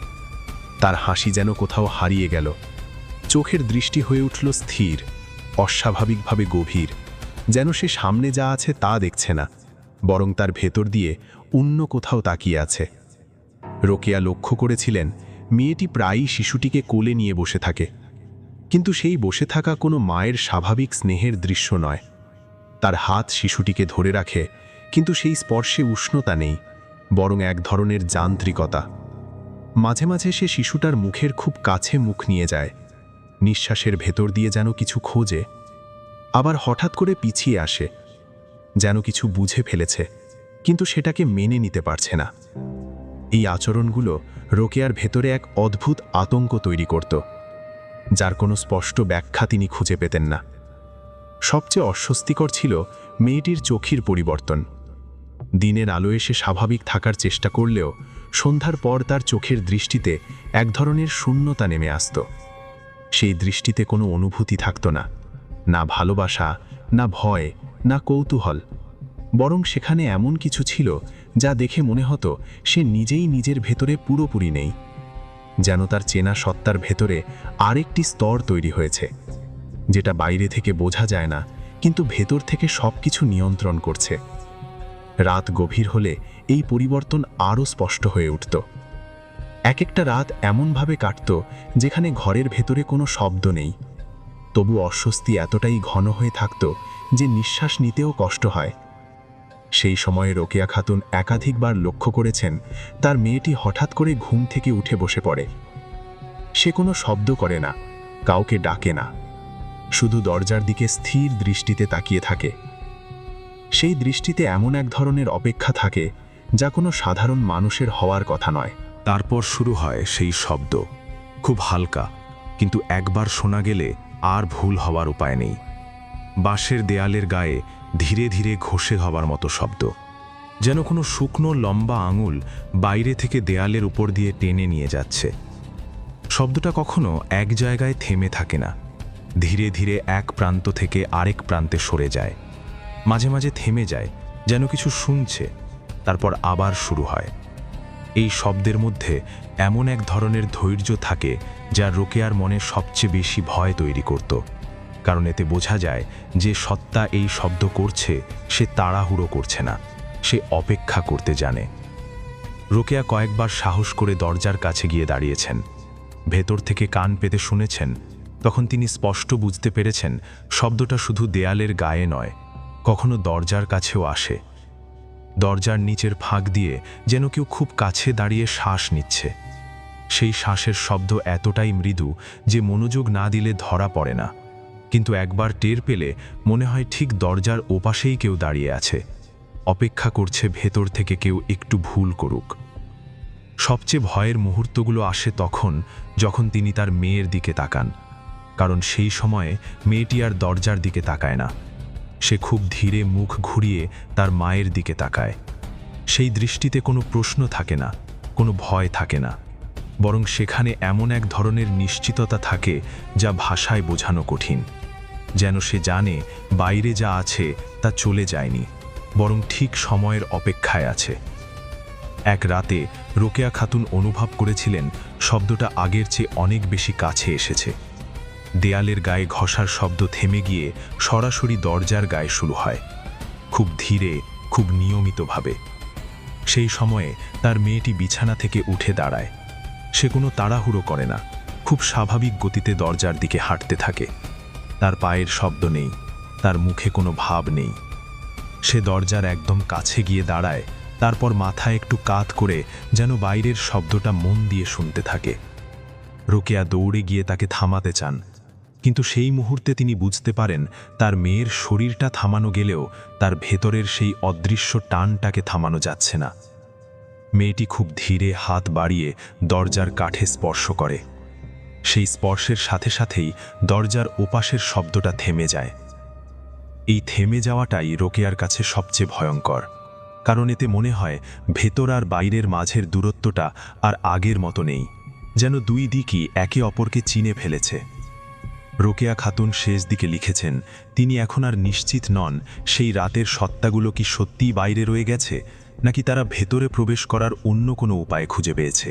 তার হাসি যেন কোথাও হারিয়ে গেল। চোখের দৃষ্টি হয়ে উঠল স্থির, অস্বাভাবিকভাবে গভীর, যেন সে সামনে যা আছে তা দেখছে না, বরং তার ভেতর দিয়ে অন্য কোথাও তাকিয়ে আছে। রোকেয়া লক্ষ্য করেছিলেন মেয়েটি প্রায়ই শিশুটিকে কোলে নিয়ে বসে থাকে, কিন্তু সেই বসে থাকা কোনো মায়ের স্বাভাবিক স্নেহের দৃশ্য নয়। তার হাত শিশুটিকে ধরে রাখে, কিন্তু সেই স্পর্শে উষ্ণতা নেই, বরং এক ধরনের যান্ত্রিকতা। মাঝে মাঝে সে শিশুটার মুখের খুব কাছে মুখ নিয়ে যায়, নিঃশ্বাসের ভেতর দিয়ে যেন কিছু খোঁজে, আবার হঠাৎ করে পিছিয়ে আসে, যেন কিছু বুঝে ফেলেছে, কিন্তু সেটাকে মেনে নিতে পারছে না। এই আচরণগুলো রোকেয়ার ভেতরে এক অদ্ভুত আতঙ্ক তৈরি করত, যার কোনো স্পষ্ট ব্যাখ্যা তিনি খুঁজে পেতেন না। সবচেয়ে অস্বস্তিকর ছিল মেয়েটির চোখের পরিবর্তন। দিনের আলোয় সে স্বাভাবিক থাকার চেষ্টা করলেও সন্ধ্যার পর তার চোখের দৃষ্টিতে এক ধরনের শূন্যতা নেমে আসত। সেই দৃষ্টিতে কোনো অনুভূতি থাকত না, না ভালোবাসা, না ভয়, না কৌতূহল। বরং সেখানে এমন কিছু ছিল যা দেখে মনে হতো সে নিজেই নিজের ভেতরে পুরোপুরি নেই, যেন তার চেনা সত্তার ভেতরে আরেকটি স্তর তৈরি হয়েছে, যেটা বাইরে থেকে বোঝা যায় না, কিন্তু ভেতর থেকে সব কিছু নিয়ন্ত্রণ করছে। রাত গভীর হলে এই পরিবর্তন আরও স্পষ্ট হয়ে উঠত। এক একটা রাত এমনভাবে কাটত যেখানে ঘরের ভেতরে কোনো শব্দ নেই, তবু অস্বস্তি এতটাই ঘন হয়ে থাকত যে নিঃশ্বাস নিতেও কষ্ট হয়। সেই সময়ে রোকেয়া খাতুন একাধিকবার লক্ষ্য করেছেন তার মেয়েটি হঠাৎ করে ঘুম থেকে উঠে বসে পড়ে। সে কোনো শব্দ করে না, কাউকে ডাকে না, শুধু দরজার দিকে স্থির দৃষ্টিতে তাকিয়ে থাকে। সেই দৃষ্টিতে এমন এক ধরনের অপেক্ষা থাকে যা কোনো সাধারণ মানুষের হওয়ার কথা নয়। তারপর শুরু হয় সেই শব্দ, খুব হালকা, কিন্তু একবার শোনা গেলে আর ভুল হওয়ার উপায় নেই। বাঁশের দেয়ালের গায়ে ধীরে ধীরে ঘষে হবার মতো শব্দ, যেন কোনো শুকনো লম্বা আঙুল বাইরে থেকে দেয়ালের উপর দিয়ে টেনে নিয়ে যাচ্ছে। শব্দটা কখনো এক জায়গায় থেমে থাকে না, ধীরে ধীরে এক প্রান্ত থেকে আরেক প্রান্তে সরে যায়। মাঝে মাঝে থেমে যায়, যেন কিছু শুনছে, তারপর আবার শুরু হয়। এই শব্দের মধ্যে এমন এক ধরনের ধৈর্য থাকে যা রোকেয়ার মনে সবচেয়ে বেশি ভয় তৈরি করত, কারণ এতে বোঝা যায় যে সত্তা এই শব্দ করছে সে তাড়াহুড়ো করছে না, সে অপেক্ষা করতে জানে। রোকেয়া কয়েকবার সাহস করে দরজার কাছে গিয়ে দাঁড়িয়েছেন, ভেতর থেকে কান পেতে শুনেছেন। তখন তিনি স্পষ্ট বুঝতে পেরেছেন শব্দটা শুধু দেয়ালের গায়ে নয়, কখনো দরজার কাছেও আসে। দরজার নিচের ফাঁক দিয়ে যেন কেউ খুব কাছে দাঁড়িয়ে শ্বাস নিচ্ছে। সেই শ্বাসের শব্দ এতটাই মৃদু যে মনোযোগ না দিলে ধরা পড়ে না, কিন্তু একবার টের পেলে মনে হয় ঠিক দরজার ওপাশেই কেউ দাঁড়িয়ে আছে, অপেক্ষা করছে ভেতর থেকে কেউ একটু ভুল করুক। সবচেয়ে ভয়ের মুহূর্তগুলো আসে তখন যখন তিনি তার মেয়ের দিকে তাকান, কারণ সেই সময়ে মেয়েটি আর দরজার দিকে তাকায় না। সে খুব ধীরে মুখ ঘুরিয়ে তার মায়ের দিকে তাকায়। সেই দৃষ্টিতে কোনো প্রশ্ন থাকে না, কোনো ভয় থাকে না, বরং সেখানে এমন এক ধরনের নিশ্চিততা থাকে যা ভাষায় বোঝানো কঠিন। যেন সে জানে বাইরে যা আছে তা চলে যায়নি, বরং ঠিক সময়ের অপেক্ষায় আছে। এক রাতে রোকেয়া খাতুন অনুভব করেছিলেন শব্দটা আগের চেয়ে অনেক বেশি কাছে এসেছে। দেয়ালের গায়ে ঘষার শব্দ থেমে গিয়ে সরাসরি দরজার গায়ে শুরু হয়, খুব ধীরে, খুব নিয়মিতভাবে। সেই সময়ে তার মেয়েটি বিছানা থেকে উঠে দাঁড়ায়। সে কোনো তাড়াহুড়ো করে না, খুব স্বাভাবিক গতিতে দরজার দিকে হাঁটতে থাকে। তার পায়ের শব্দ নেই, তার মুখে কোনো ভাব নেই। সে দরজার একদম কাছে গিয়ে দাঁড়ায়, তারপর মাথা একটু কাত করে যেন বাইরের শব্দটা মন দিয়ে শুনতে থাকে। রোকেয়া দৌড়ে গিয়ে তাকে থামাতে চান, কিন্তু সেই মুহূর্তে তিনি বুঝতে পারেন তার মেয়ের শরীরটা থামানো গেলেও তার ভেতরের সেই অদৃশ্য টানটাকে থামানো যাচ্ছে না। মেয়েটি খুব ধীরে হাত বাড়িয়ে দরজার কাঠে স্পর্শ করে। সেই স্পর্শের সাথে সাথেই দরজার ওপাশের শব্দটা থেমে যায়। এই থেমে যাওয়াটাই রোকেয়ার কাছে সবচেয়ে ভয়ঙ্কর, কারণ এতে মনে হয় ভেতর আর বাইরের মাঝের দূরত্বটা আর আগের মতো নেই, যেন দুই দিকই একে অপরকে চিনে ফেলেছে। রোকেয়া খাতুন শেষ দিকে লিখেছেন তিনি এখন আর নিশ্চিত নন সেই রাতের সত্তাগুলো কি সত্যিই বাইরে রয়ে গেছে, নাকি তারা ভেতরে প্রবেশ করার অন্য কোনো উপায় খুঁজে পেয়েছে।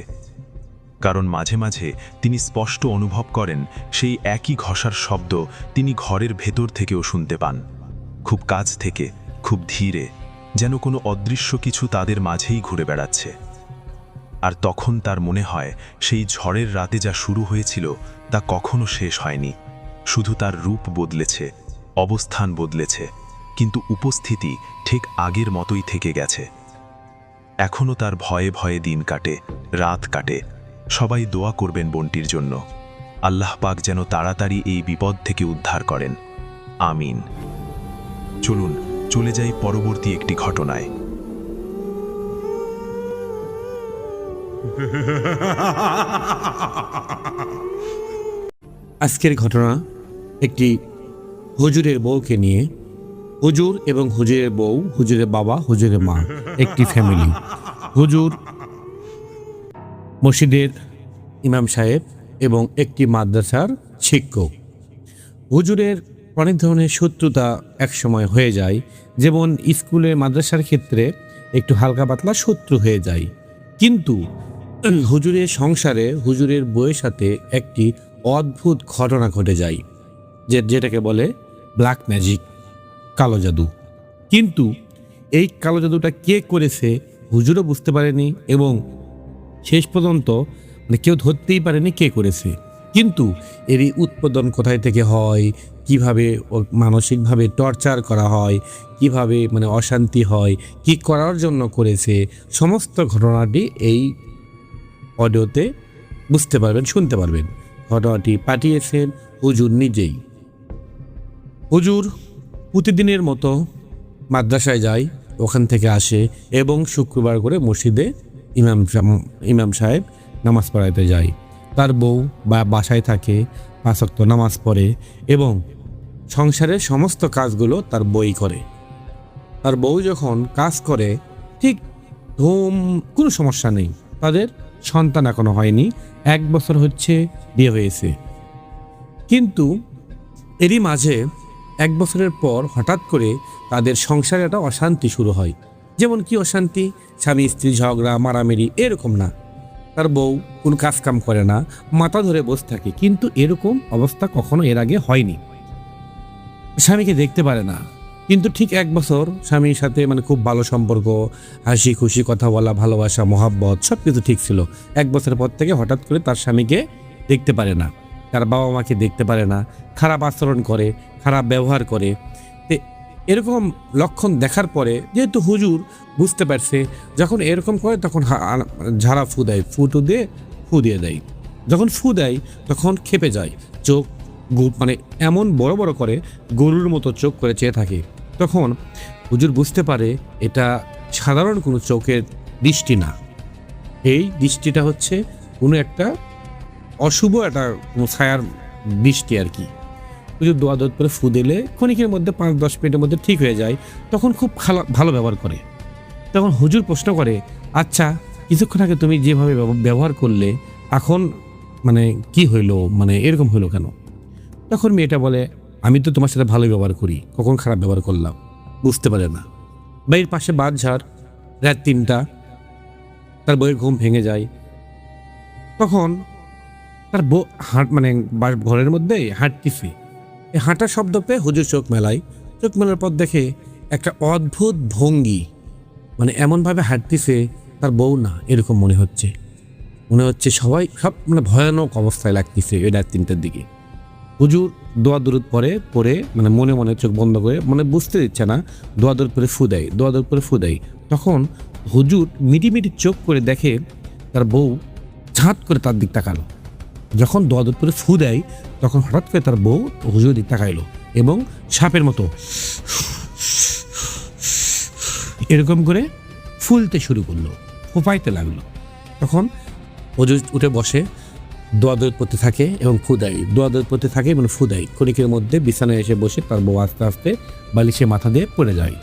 কারণ মাঝে মাঝে তিনি স্পষ্ট অনুভব করেন সেই একই ঘষার শব্দ তিনি ঘরের ভেতর থেকেও শুনতে পান, খুব কাছ থেকে, খুব ধীরে, যেন কোনো অদৃশ্য কিছু তাদের মাঝেই ঘুরে বেড়াচ্ছে। আর তখন তার মনে হয় সেই ঝড়ের রাতে যা শুরু হয়েছিল তা কখনো শেষ হয়নি, শুধু তার রূপ বদলেছে, অবস্থান বদলেছে, কিন্তু উপস্থিতি ঠিক আগের মতোই থেকে গেছে। এখনও তার ভয়ে ভয়ে দিন কাটে, রাত কাটে। সবাই দোয়া করবেন বোনটির জন্য, আল্লাহ পাক যেন তাড়াতাড়ি এই বিপদ থেকে উদ্ধার করেন, আমিন। চলুন চলে যাই পরবর্তী একটি ঘটনায়। আজকের ঘটনা একটি হুজুরের বউকে নিয়ে। হুজুর এবং হুজুরের বউ, হুজুরের বাবা, হুজুরের মা, একটি ফ্যামিলি। হুজুর মসজিদের ইমাম সাহেব এবং একটি মাদ্রাসার শিক্ষক। হুজুরের অনেক ধরনের শত্রুতা একসময় হয়ে যায়, যেমন স্কুলে মাদ্রাসার ক্ষেত্রে একটু হালকা পাতলা শত্রু হয়ে যায়। কিন্তু হুজুরের সংসারে হুজুরের বউয়ের সাথে একটি অদ্ভুত ঘটনা ঘটে যায়, যেটাকে বলে ব্ল্যাক ম্যাজিক, কালো জাদু। কিন্তু এই কালো জাদুটা কে করেছে হুজুরও বুঝতে পারেনি এবং শেষ পর্যন্ত কেউ ধরতেই পারেনি কে করেছে। কিন্তু এরই উৎপাদন কোথায় থেকে হয়, কিভাবে মানসিকভাবে টর্চার করা হয়, কিভাবে অশান্তি হয়, কি করার জন্য করেছে, সমস্ত ঘটনাটি এই অডিওতে বুঝতে পারবেন, শুনতে পারবেন। ঘটনাটি পাঠিয়েছেন হুজুর নিজেই। হুজুর প্রতিদিনের মতো মাদ্রাসায় যায়, ওখান থেকে আসে এবং শুক্রবার করে মসজিদে ইমাম সাহেব নামাজ পড়াইতে যায়। তার বউ বাসায় থাকে, 5 ওয়াক্ত নামাজ পড়ে এবং সংসারের সমস্ত কাজগুলো তার বই করে। তার বউ যখন কাজ করে ঠিক কোনো সমস্যা নেই। তাদের সন্তান এখনো হয়নি, 1 বছর হচ্ছে বিয়ে হয়েছে। কিন্তু এরই মাঝে 1 বছরের পর হঠাৎ করে তাদের সংসারে একটা অশান্তি শুরু হয়। যেমন কি অশান্তি? স্বামী স্ত্রী ঝগড়া, মারামারি, এরকম না। তার বউ কোনো কাজকাম করে না, মাথা ধরে বসে থাকে। কিন্তু এরকম অবস্থা কখনো এর আগে হয়নি। স্বামীকে দেখতে পারে না, কিন্তু ঠিক 1 বছর স্বামীর সাথে খুব ভালো সম্পর্ক, হাসি খুশি কথা বলা, ভালোবাসা, মহাব্বত সব কিছু ঠিক ছিল। 1 বছরের পর থেকে হঠাৎ করে তার স্বামীকে দেখতে পারে না, তার বাবা মাকে দেখতে পারে না, খারাপ আচরণ করে, খারাপ ব্যবহার করে। এরকম লক্ষণ দেখার পরে যেহেতু হুজুর বুঝতে পারছে যখন এরকম করে তখন ঝাড়া ফু দেয়, ফু দিয়ে দেয়। যখন ফু দেয় তখন ক্ষেপে যায়, চোখ এমন বড় বড় করে গরুর মতো চোখ করে চেয়ে থাকে। তখন হুজুর বুঝতে পারে এটা সাধারণ কোনো চোখের দৃষ্টি না, এই দৃষ্টিটা হচ্ছে কোনো একটা অশুভ একটা কোনো ছায়ার দৃষ্টি আর কি। হুজুর দোয়া দোয়া করে ফু দিলে ক্ষণিকের মধ্যে 5-10 মিনিটের মধ্যে ঠিক হয়ে যায়। তখন খুব ভালো ব্যবহার করে। তখন হুজুর প্রশ্ন করে, আচ্ছা কিছুক্ষণ আগে তুমি যেভাবে ব্যবহার করলে এখন কি হইলো, এরকম হইলো কেন? তখন মেয়েটা বলে, আমি তো তোমার সাথে ভালো ব্যবহার করি, কখন খারাপ ব্যবহার করলাম? বুঝতে পারে না। বাড়ির পাশে বাঁশঝাড়, রাত 3টা, তার বউয়ের ঘুম ভেঙে যায়। তখন তার বউ ঘরের মধ্যে হাঁটতেছে। এই হাঁটার শব্দ পেয়ে হুজুর চোখ মেলার পর দেখে একটা অদ্ভুত ভঙ্গি, এমনভাবে হাঁটতেছে তার বউ না, এরকম মনে হচ্ছে সবাই সব ভয়ানক অবস্থায় লাগতেছে। ওই রাত 3টার দিকে হুজুর দোয়া দরুদ পরে মনে মনে চোখ বন্ধ করে, বুঝতে দিচ্ছে না, দোয়া দরুদ পরে ফু দেয়। তখন হুজুর মিটি চোখ করে দেখে তার বউ ঝাঁত করে তার দিক তাকালো। যখন দোয়া দরুদ পরে ফু দেয় তখন হঠাৎ করে তার বউ হুজুরের দিক তাকাইলো এবং সাপের মতো এরকম করে ফুলতে শুরু করলো, ফোপাইতে লাগলো। তখন হুজুর উঠে বসে, দোয়া দরুদ পড়তে থাকে এবং ফু দেয়, দোয়া দরুদ পড়তে থাকে এবং ফু দেয়। ক্ষণিকের মধ্যে বিছানায় এসে বসে তার বউ আস্তে আস্তে বালিশে মাথা দিয়ে পড়ে যায়।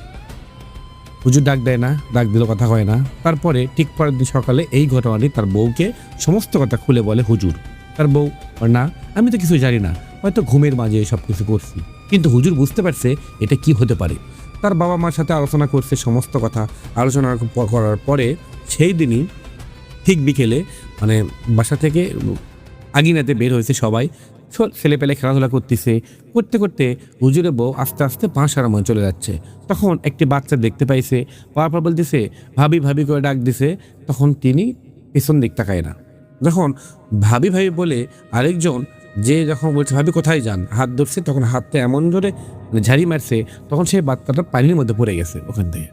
হুজুর ডাক দেয় না, ডাক দিলেও কথা হয় না। তারপরে ঠিক পরের দিন সকালে এই ঘটনাটি তার বউকে সমস্ত কথা খুলে বলে হুজুর। তার বউ, না আমি তো কিছু জানি না, হয়তো ঘুমের মাঝে সব কিছু করছি। কিন্তু হুজুর বুঝতে পারছে এটা কি হতে পারে। তার বাবা মার সাথে আলোচনা করছে, সমস্ত কথা আলোচনা করার পরে সেই দিনই ঠিক বিকেলে বাসা থেকে আগিনাতে বের হয়েছে সবাই, ছেলেপেলে খেলাধুলা করতে করতে হুজুরের বউ আস্তে আস্তে বাসার মধ্যে চলে যাচ্ছে। তখন একটি বাচ্চা দেখতে পাইছে, পাওয়ার পর বলতেছে ভাবি ভাবি করে ডাক দিছে। তখন তিনি পেছন দিক তাকায় না। যখন ভাবি ভাবি বলে আরেকজন যখন বলছে ভাবি কোথায় যান, হাত ধরছে, তখন হাতটা এমন জোরে ঝাড়ি মারছে, তখন সেই বাচ্চাটা পানির মধ্যে পড়ে গেছে ওখান থেকে।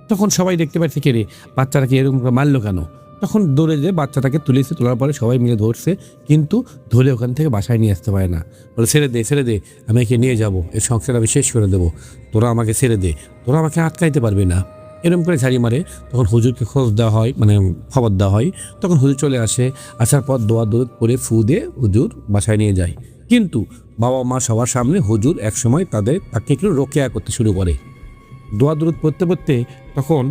তখন সবাই দেখতে পাচ্ছে কে রে, বাচ্চাটাকে এরকম মারলো কেন? তখন দৌড়ে যে বাচ্চাটাকে তোলার পরে সবাই মিলে ধরছে, কিন্তু ধরে ওখান থেকে বাসায় নিয়ে আসতে পারে না। বলে ছেড়ে দে, আমি একে নিয়ে যাবো, এর সংসার আমি শেষ করে দেবো, তোরা আমাকে ছেড়ে দে, তোরা আমাকে আটকাইতে পারবি না। এরকম করে ঝাড়ি মারে। তখন হুজুরকে খোঁজ দেওয়া হয়, খবর দেওয়া হয়। তখন হুজুর চলে আসে, আসার পর দোয়া দরুদ করে ফু দিয়ে হুজুর বাসায় নিয়ে যায়। কিন্তু বাবা মা সবার সামনে হুজুর একসময় তাকে একটু রোকেয়া করতে শুরু করে। দোয়া দরুদ পড়তে পড়তে তখন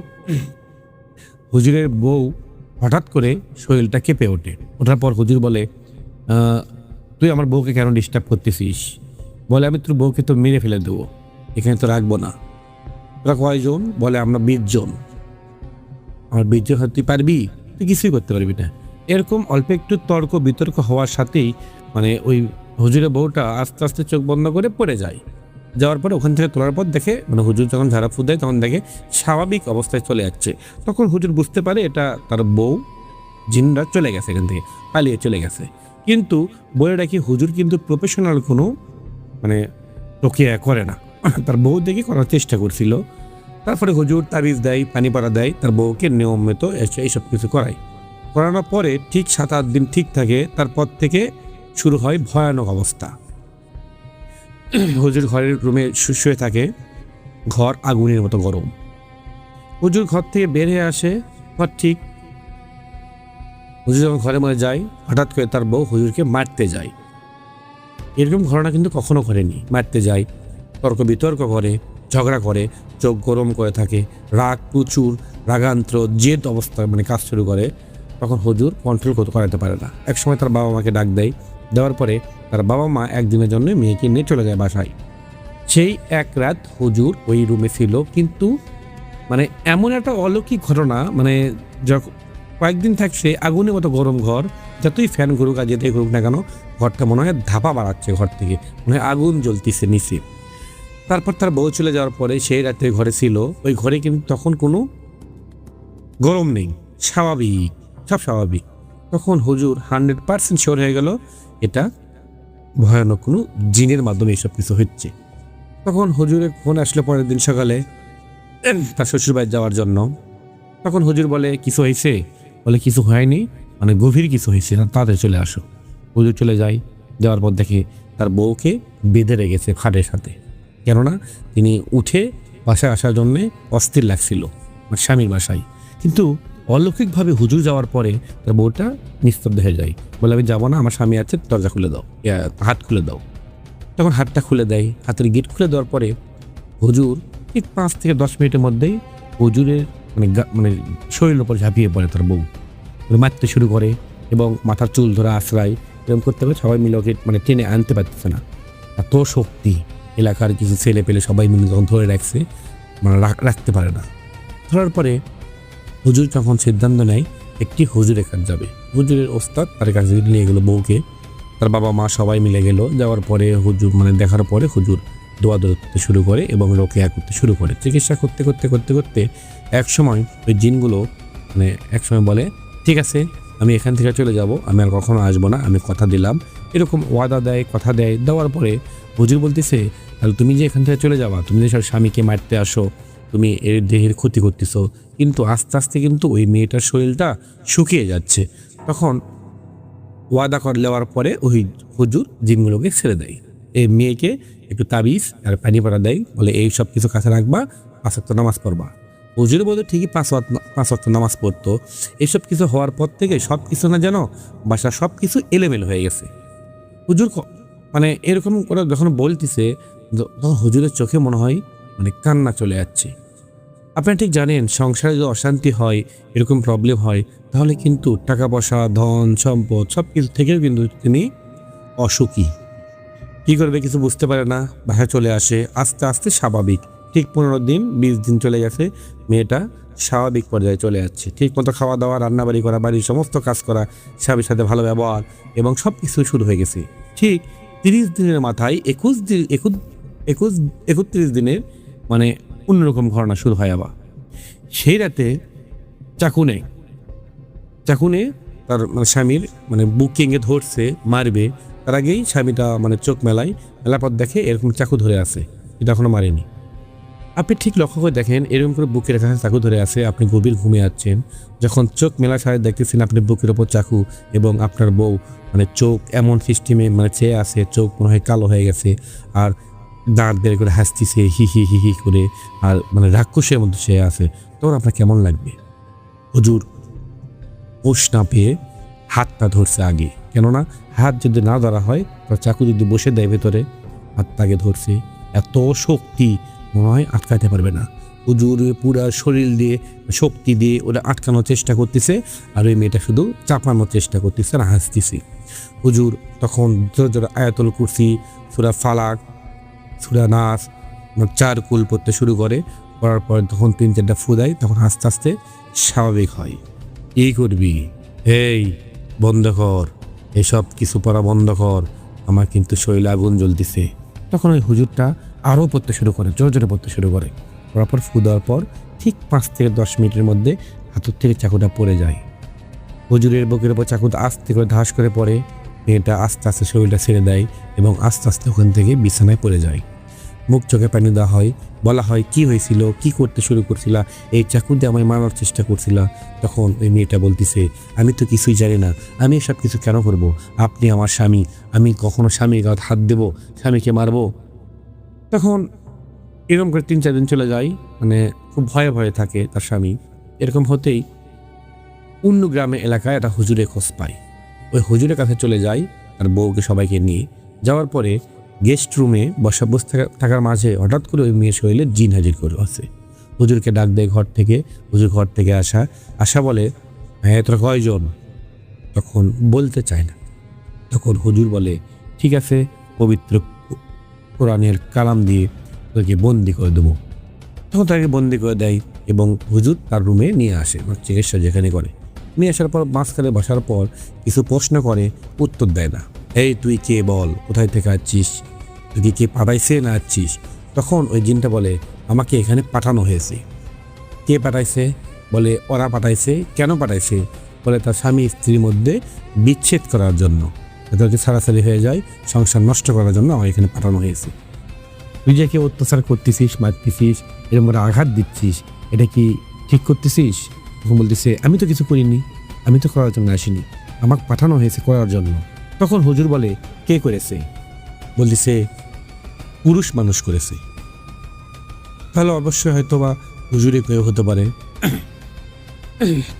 হুজুরের বউ হঠাৎ করে শরীরটা কেঁপে ওঠে। ওঠার পর হুজুর বলে, তুই আমার বউকে কেন ডিস্টার্ব করতেছিস? বলে, আমি তোর বউকে তো মেরে ফেলে দেবো, এখানে তো রাখবো না। তোরা কয়জন? বলে, আমরা 20 জন। আমার 20 জন তুই পারবি? তুই কিছুই করতে পারবি না। এরকম অল্প একটু তর্ক বিতর্ক হওয়ার সাথেই মানে ওই হুজুরের বউটা আস্তে আস্তে চোখ বন্ধ করে পড়ে যায়। যাওয়ার পরে ওখান থেকে তোলার পর দেখে, মানে হুজুর যখন ঝাড়া ফুঁ দেয় তখন দেখে স্বাভাবিক অবস্থায় চলে যাচ্ছে। তখন হুজুর বুঝতে পারে এটা তার বউ, জিনরা চলে গেছে, এখান থেকে পালিয়ে চলে গেছে। কিন্তু বলে রাখি, হুজুর কিন্তু প্রফেশনাল কোনো মানে রোকেয়া করে না, তার বউ দেখে করার চেষ্টা করছিল। তারপরে হুজুর তাবিজ দেয়, পানি পড়া দেয়, তার বউকে নিয়মিত এইসব কিছু করানোর পরে ঠিক 7-8 দিন ঠিক থাকে। তারপর থেকে শুরু হয় ভয়ানক অবস্থা। হুজুর ঘরের রুমে শুয়ে থাকে, ঘর আগুনের মতো গরম। হুজুর ঘর থেকে বের হয়ে আসে, ঘর ঠিক হুজুর যখন ঘরের মধ্যে যায়, হঠাৎ করে তার বউ হুজুরকে মারতে যায়। এরকম ঘটনা কিন্তু কখনো ঘটেনি। মারতে যায়, তর্ক বিতর্ক করে, ঝগড়া করে, চোখ গরম করে থাকে, রাগ প্রচুর, রাগান্ত্র জেদ অবস্থা মানে কাজ শুরু করে। তখন হুজুর কন্ট্রোল করাতে পারে না। একসময় তার বাবা মাকে ডাক দেওয়ার পরে তার বাবা মা একদিনের জন্য মেয়েকে নিয়ে চলে যায় বাসায়। সেই এক রাত হুজুর ওই রুমে ছিল, কিন্তু মানে এমন একটা অলৌকিক ঘটনা, মানে যখন কয়েকদিন থাকছে আগুনের মতো গরম ঘর, যতই ফ্যান ঘুরুক আর যেতেই ঘুরুক না কেন, ঘরটা মনে হয় ধাপা বাড়াচ্ছে, ঘর থেকে মনে হয় আগুন জ্বলতেছে নিচে। তারপর তার বউ চলে যাওয়ার পরে সেই রাতে ঘরে ছিল, ওই ঘরে কিন্তু তখন কোনো গরম নেই, স্বাভাবিক, সব স্বাভাবিক। তখন হুজুর 100% শিওর হয়ে গেল এটা ভয়ানক কোনো জিনের মাধ্যমে এইসব কিছু হচ্ছে। তখন হুজুরের ফোন আসলে পরের দিন সকালে তার শ্বশুরবাড়ি যাওয়ার জন্য। তখন হুজুর বলে, কিছু হয়েছে? বলে, কিছু হয়নি, মানে গভীর কিছু হয়েছে না, তাড়াতাড়ি চলে আসো। হুজুর চলে যায়, যাওয়ার পর দেখে তার বউকে বেঁধে রেখেছে খাটের সাথে, কেননা তিনি উঠে বাসায় আসার জন্যে অস্থির লাগছিল স্বামীর বাসায়। কিন্তু অলৌকিকভাবে হুজুর যাওয়ার পরে তার বউটা নিস্তব্ধ হয়ে যায়, বলে, আমি যাবো না, আমার স্বামী আছে, দরজা খুলে দাও, হাত খুলে দাও। তখন হাতটা খুলে দেয়, হাতের গেট খুলে দেওয়ার পরে হুজুর ঠিক 5 থেকে 10 মিনিটের মধ্যেই হুজুরের মানে শরীরের উপর ঝাঁপিয়ে পড়ে তার বউ, মারতে শুরু করে এবং মাথার চুল ধরে আশ্রয় এরকম করতে হবে। সবাই মিলে ওকে মানে টেনে আনতে পারতেছে না, এত শক্তি। এলাকার কিছু ছেলে পেলে সবাই মিলে যখন ধরে রাখছে, মানে রাখতে পারে না। ধরার পরে হুজুর তখন সিদ্ধান্ত নেয় একটি হুজুরের কাছে যাবে। হুজুরের ওস্তাদ তার কাছে নিয়ে গেল বউকে, তার বাবা মা সবাই মিলে গেল। যাওয়ার পরে হুজুর মানে দেখার পরে হুজুর দোয়া করতে শুরু করে এবং রোকেয়া করতে শুরু করে। চিকিৎসা করতে করতে করতে করতে একসময় ওই জিনগুলো মানে একসময় বলে, ঠিক আছে, আমি এখান থেকে চলে যাব, আমি আর কখনো আসবো না, আমি কথা দিলাম। এরকম ওয়াদা দেয়, কথা দেয়। দেওয়ার পরে হুজুর বলতেছে, তাহলে তুমি যে এখান থেকে চলে যাবা, তুমি যে স্বামীকে মারতে আসো, তুমি এর দেহের ক্ষতি করতেছো। কিন্তু আস্তে আস্তে কিন্তু ওই মেয়েটার শরীরটা শুকিয়ে যাচ্ছে। তখন ওয়াদা করে নেওয়ার পরে ওই হুজুর জিনগুলোকে ছেড়ে দেয়। এই মেয়েকে একটু তাবিজ আর পানি পড়া দেয়, বলে এই সব কিছু কাছে রাখবা, 5 ওয়াক্ত নামাজ পড়বা। হুজুর বলতে ঠিকই 5 ওয়াক্ত নামাজ পড়তো। এইসব কিছু হওয়ার পর থেকে সব কিছু না যেন বাসা সব কিছু এলোমেলো হয়ে গেছে। হুজুর মানে এরকম করে যখন বলতেছে, তখন হুজুরের চোখে মনে হয় মানে কান্না চলে যাচ্ছে। আপনারা ঠিক জানেন, সংসারে যদি অশান্তি হয়, এরকম প্রবলেম হয়, তাহলে কিন্তু টাকা পয়সা, ধন সম্পদ সব কিছু থেকেও কিন্তু তিনি অসুখী। কী করবে কিছু বুঝতে পারে না, বাসায় চলে আসে। আস্তে আস্তে স্বাভাবিক, ঠিক 15 দিন 20 দিন চলে গেছে, মেয়েটা স্বাভাবিক পর্যায়ে চলে যাচ্ছে। ঠিক মতো খাওয়া দাওয়া, রান্নাবাড়ি করা, বাড়ির সমস্ত কাজ করা, স্বামীর সাথে ভালো ব্যবহার এবং সব কিছু শুরু হয়ে গেছে। ঠিক 30 দিনের মাথায় 31 দিনের মানে অন্যরকম ঘটনা শুরু হয় আবার। সেই রাতে চাকুনে তার মানে স্বামীর মানে বুকিংয়ে ধরছে, মারবে। তার আগেই স্বামীটা মানে চোখ মেলায়, মেলার পর দেখে এরকম চাকু ধরে আছে, এটা এখনো মারেনি। আপনি ঠিক লক্ষ্য করে দেখেন, এরকম করে বুকের কাছে চাকু ধরে আছে, আপনি গভীর ঘুমিয়ে আছেন, যখন চোখ মেলা সাথে দেখতেছেন আপনি বুকের ওপর চাকু এবং আপনার বউ মানে চোখ এমন সিস্টেমে মানে চেয়ে আছে, চোখ মনে হয় কালো হয়ে গেছে আর দাঁত বের করে হাসতেছে হি হি হি হি করে, আর মানে রাক্ষসের মধ্যে চেয়ে আছে। তখন আপনার কেমন লাগবে? হুজুর হোশ না পেয়ে হাতটা ধরছে আগে, কেননা হাত যদি না ধরা হয় তার চাকু যদি বসে দেয় ভেতরে, হাতটাকে ধরছে, এত শক্তি মনে হয় আটকাতে পারবে না। হুজুর পুরা শরীর দিয়ে শক্তি দিয়ে ওরা আটকানোর চেষ্টা করতেছে, আর ওই মেয়েটা শুধু চাপানোর চেষ্টা করতেছে আর হাসতেছে। হুজুর তখন জোরে জোরে আয়াতুল কুরসি, সূরা ফালাক, সূরা নাস, চার কুল পড়তে শুরু করে। করার পর তখন 3-4টা ফু দেয়, তখন আস্তে আস্তে স্বাভাবিক হয়। এই করবি, এই বন্ধ কর, এসব কিছু পড়া বন্ধ কর, আমার কিন্তু শরীরে আগুন জ্বলতেছে। তখন ওই হুজুরটা আরও পড়তে শুরু করে, জোরে জোরে পড়তে শুরু করে। করার পর ফু দেওয়ার পর ঠিক 5 থেকে 10 মিনিটের মধ্যে হাতের থেকে চাকুটা পড়ে যায়। হুজুরের বুকের উপর চাকুটা আস্তে করে ধাস করে পড়ে। মেয়েটা আস্তে আস্তে শরীরটা ছেড়ে দেয় এবং আস্তে আস্তে ওখান থেকে বিছানায় পড়ে যায়। মুখ চোখে পানি দেওয়া হয়, বলা হয় কি হয়েছিল, কি করতে শুরু করছিলা, এই চাকু দিয়ে আমায় মারার চেষ্টা করছিলা। তখন ওই মেয়েটা বলতেছে, আমি তো কিছুই জানি না, আমি এসব কিছু কেন করব, আপনি আমার স্বামী, আমি কখনো স্বামীর গায়ে হাত দেব, স্বামীকে মারবো। তখন এরকম করে 3-4 দিন চলে যায়, মানে খুব ভয়ে ভয়ে থাকে তার স্বামী। এরকম হতেই অন্য গ্রামে এলাকায় একটা হুজুরে খোঁজ পায়। ওই হুজুরের কাছে চলে যায় তার বউকে সবাইকে নিয়ে। যাওয়ার পরে গেস্ট রুমে বসে থাকার মাঝে হঠাৎ করে ওই মেয়ের শরীরে জিন হাজির করে আছে। হুজুরকে ডাক দেয় ঘর থেকে। হুজুর ঘর থেকে আসা বলে, হ্যাঁ তোরা কয়জন? তখন বলতে চায় না। তখন হুজুর বলে, ঠিক আছে, পবিত্র কোরআনের কালাম দিয়ে তোকে বন্দি করে দেবো। তখন তাকে বন্দি করে দেয় এবং হুজুর তার রুমে নিয়ে আসে, চিকিৎসা যেখানে করে। নিয়ে আসার পর মাঝখানে বসার পর কিছু প্রশ্ন করে, উত্তর দেয় না। এই তুই কে, বল কোথায় থেকে আসছিস, তুই কে পাঠাইছে না আসছিস? তখন ওই জিনটা বলে, আমাকে এখানে পাঠানো হয়েছে। কে পাঠাইছে? বলে ওরা পাঠাইছে। কেন পাঠাইছে? বলে তার স্বামী স্ত্রীর মধ্যে বিচ্ছেদ করার জন্য, তাদেরকে ছাড়াছাড়ি হয়ে যায়, সংসার নষ্ট করার জন্য আমার এখানে পাঠানো হয়েছে। তুই যে কে অত্যাচার করতেছিস, মারতেছিস, এরকম করে আঘাত দিচ্ছিস, এটা কি ঠিক করতেছিস? তখন বলতেছে, আমি তো কিছু করিনি, আমি তো করার জন্য আসিনি, আমাকে পাঠানো হয়েছে করার জন্য। তখন হুজুর বলে, কে করেছে? বলতেছে, পুরুষ মানুষ করেছে। তাহলে অবশ্যই হয়তো বা হুজুরে কেউ হতে পারে।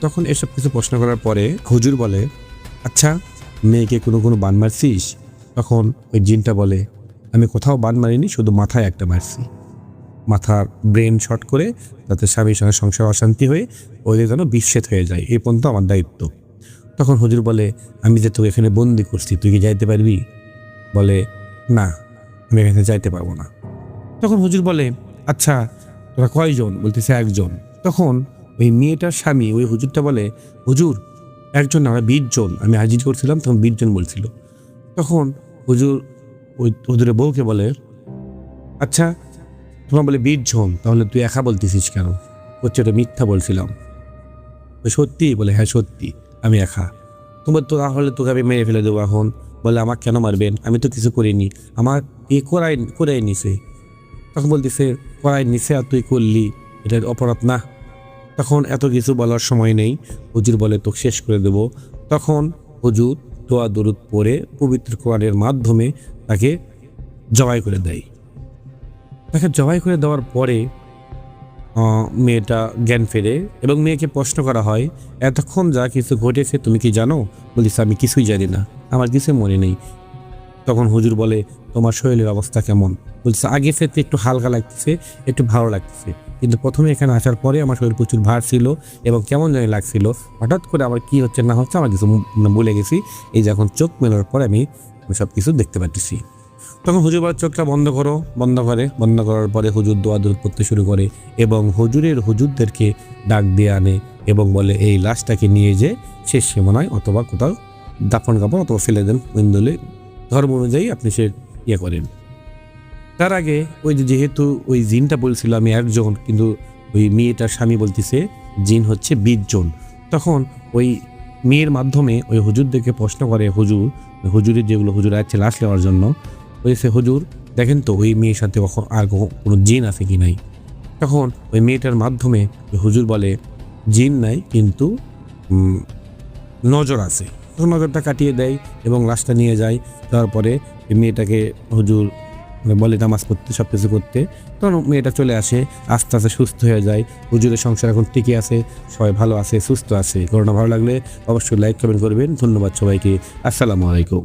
তখন এসব কিছু প্রশ্ন করার পরে হুজুর বলে, আচ্ছা মেয়েকে কোনো বান মারছিস? তখন ওই জিনটা বলে, আমি কোথাও বান মারিনি, শুধু মাথায় একটা মারছি, মাথার ব্রেন শর্ট করে, যাতে স্বামীর সঙ্গে সংসার অশান্তি হয়ে ওদের যেন বিচ্ছেদ হয়ে যায়, এই পর্যন্ত আমার দায়িত্ব। তখন হুজুর বলে, আমি যে তোকে এখানে বন্দি করছি, তুই কি যাইতে পারবি? বলে, না আমি এখানে যাইতে পারবো না। তখন হুজুর বলে, আচ্ছা তোরা কয়জন? বলতেছে, একজন। তখন ওই মেয়েটার স্বামী ওই হুজুরটা বলে, হুজুর একজন না, আমরা 20 জন, আমি হাজির করছিলাম তখন 20 জন বলছিল। তখন হুজুর ওই হুজুরের বউকে বলে, আচ্ছা তোমার বলে 20 জন, তাহলে তুই একা বলতেছিস কেন? হচ্ছে ওটা মিথ্যা বলছিলাম। সত্যি? বলে, হ্যাঁ সত্যি, আমি একা। তোমার তো তাহলে তোকে আমি মেরে ফেলে দেবো এখন। বলে, আমাকে কেন মারবেন, আমি তো কিছু করিনি, আমার করাই নিছে। তখন বলতেছে, করাই নিছে আর তুই করলি, এটা অপরাধ না? তখন এত কিছু বলার সময় নেই, হুজুর বলে তোকে শেষ করে দেব। তখন হুজুর দোয়া দরুদ পড়ে পবিত্র কোরআনের মাধ্যমে তাকে জবাই করে দেয়। তাকে জবাই করে দেওয়ার পরে মেয়েটা জ্ঞান ফেরে এবং মেয়েকে প্রশ্ন করা হয়, এতক্ষণ যা কিছু ঘটেছে তুমি কি জানো? বলিস, আমি কিছুই জানি না, আমার কিছু মনে নেই। তখন হুজুর বলে, তোমার শরীরের অবস্থা কেমন? বলছে, আগে থেকে একটু হালকা লাগতেছে, একটু ভালো লাগতেছে, কিন্তু প্রথমে এখানে আসার পরে আমার শরীর প্রচুর ভার ছিল এবং কেমন জানি লাগছিল, হঠাৎ করে আমার কি হচ্ছে না হচ্ছে আমার কিছু ভুলে গেছি, এই যে এখন চোখ মেলার পরে আমি সব কিছু দেখতে পাচ্ছি। তখন হুজুর বলে, চোখটা বন্ধ করো। বন্ধ করার পরে হুজুর দোয়া দরুদ করতে শুরু করে এবং হুজুরদেরকে ডাক দিয়ে আনে এবং বলে, এই লাশটাকে নিয়ে যে শেষ সীমানায় অথবা কোথাও দাফন কাপড় অথবা ফেলে দেন, ইন্দুলে ধর্ম অনুযায়ী আপনি সে করেন। তার আগে ওই যেহেতু ওই জিনটা বলছিল আমি একজন, কিন্তু ওই মেয়েটার স্বামী বলতেছে জিন হচ্ছে 20 জন। তখন ওই মেয়ের মাধ্যমে ওই হুজুরদেরকে প্রশ্ন করে, হুজুরের যেগুলো হুজুর আছে লাশ নেওয়ার জন্য, বলছে, হুজুর দেখেন তো ওই মেয়ের সাথে আর কোনো জিন আছে কি নাই? তখন ওই মেয়েটার মাধ্যমে ওই হুজুর বলে, জিন নাই, কিন্তু নজর আছে। তখন নজরটা কাটিয়ে দেয় এবং লাশটা নিয়ে যায়। তারপরে মেয়েটাকে হুজুর বলে নামাজ পড়তে, সব কিছু করতে। তখন মেয়েটা চলে আসে, আস্তে আস্তে সুস্থ হয়ে যায়। হুজুরের সংসার এখন টিকে আছে, সবাই ভালো আছে, সুস্থ আছে। ঘটনা ভালো লাগলে অবশ্যই লাইক কমেন্ট করবেন। ধন্যবাদ সবাইকে। আসসালামু আলাইকুম।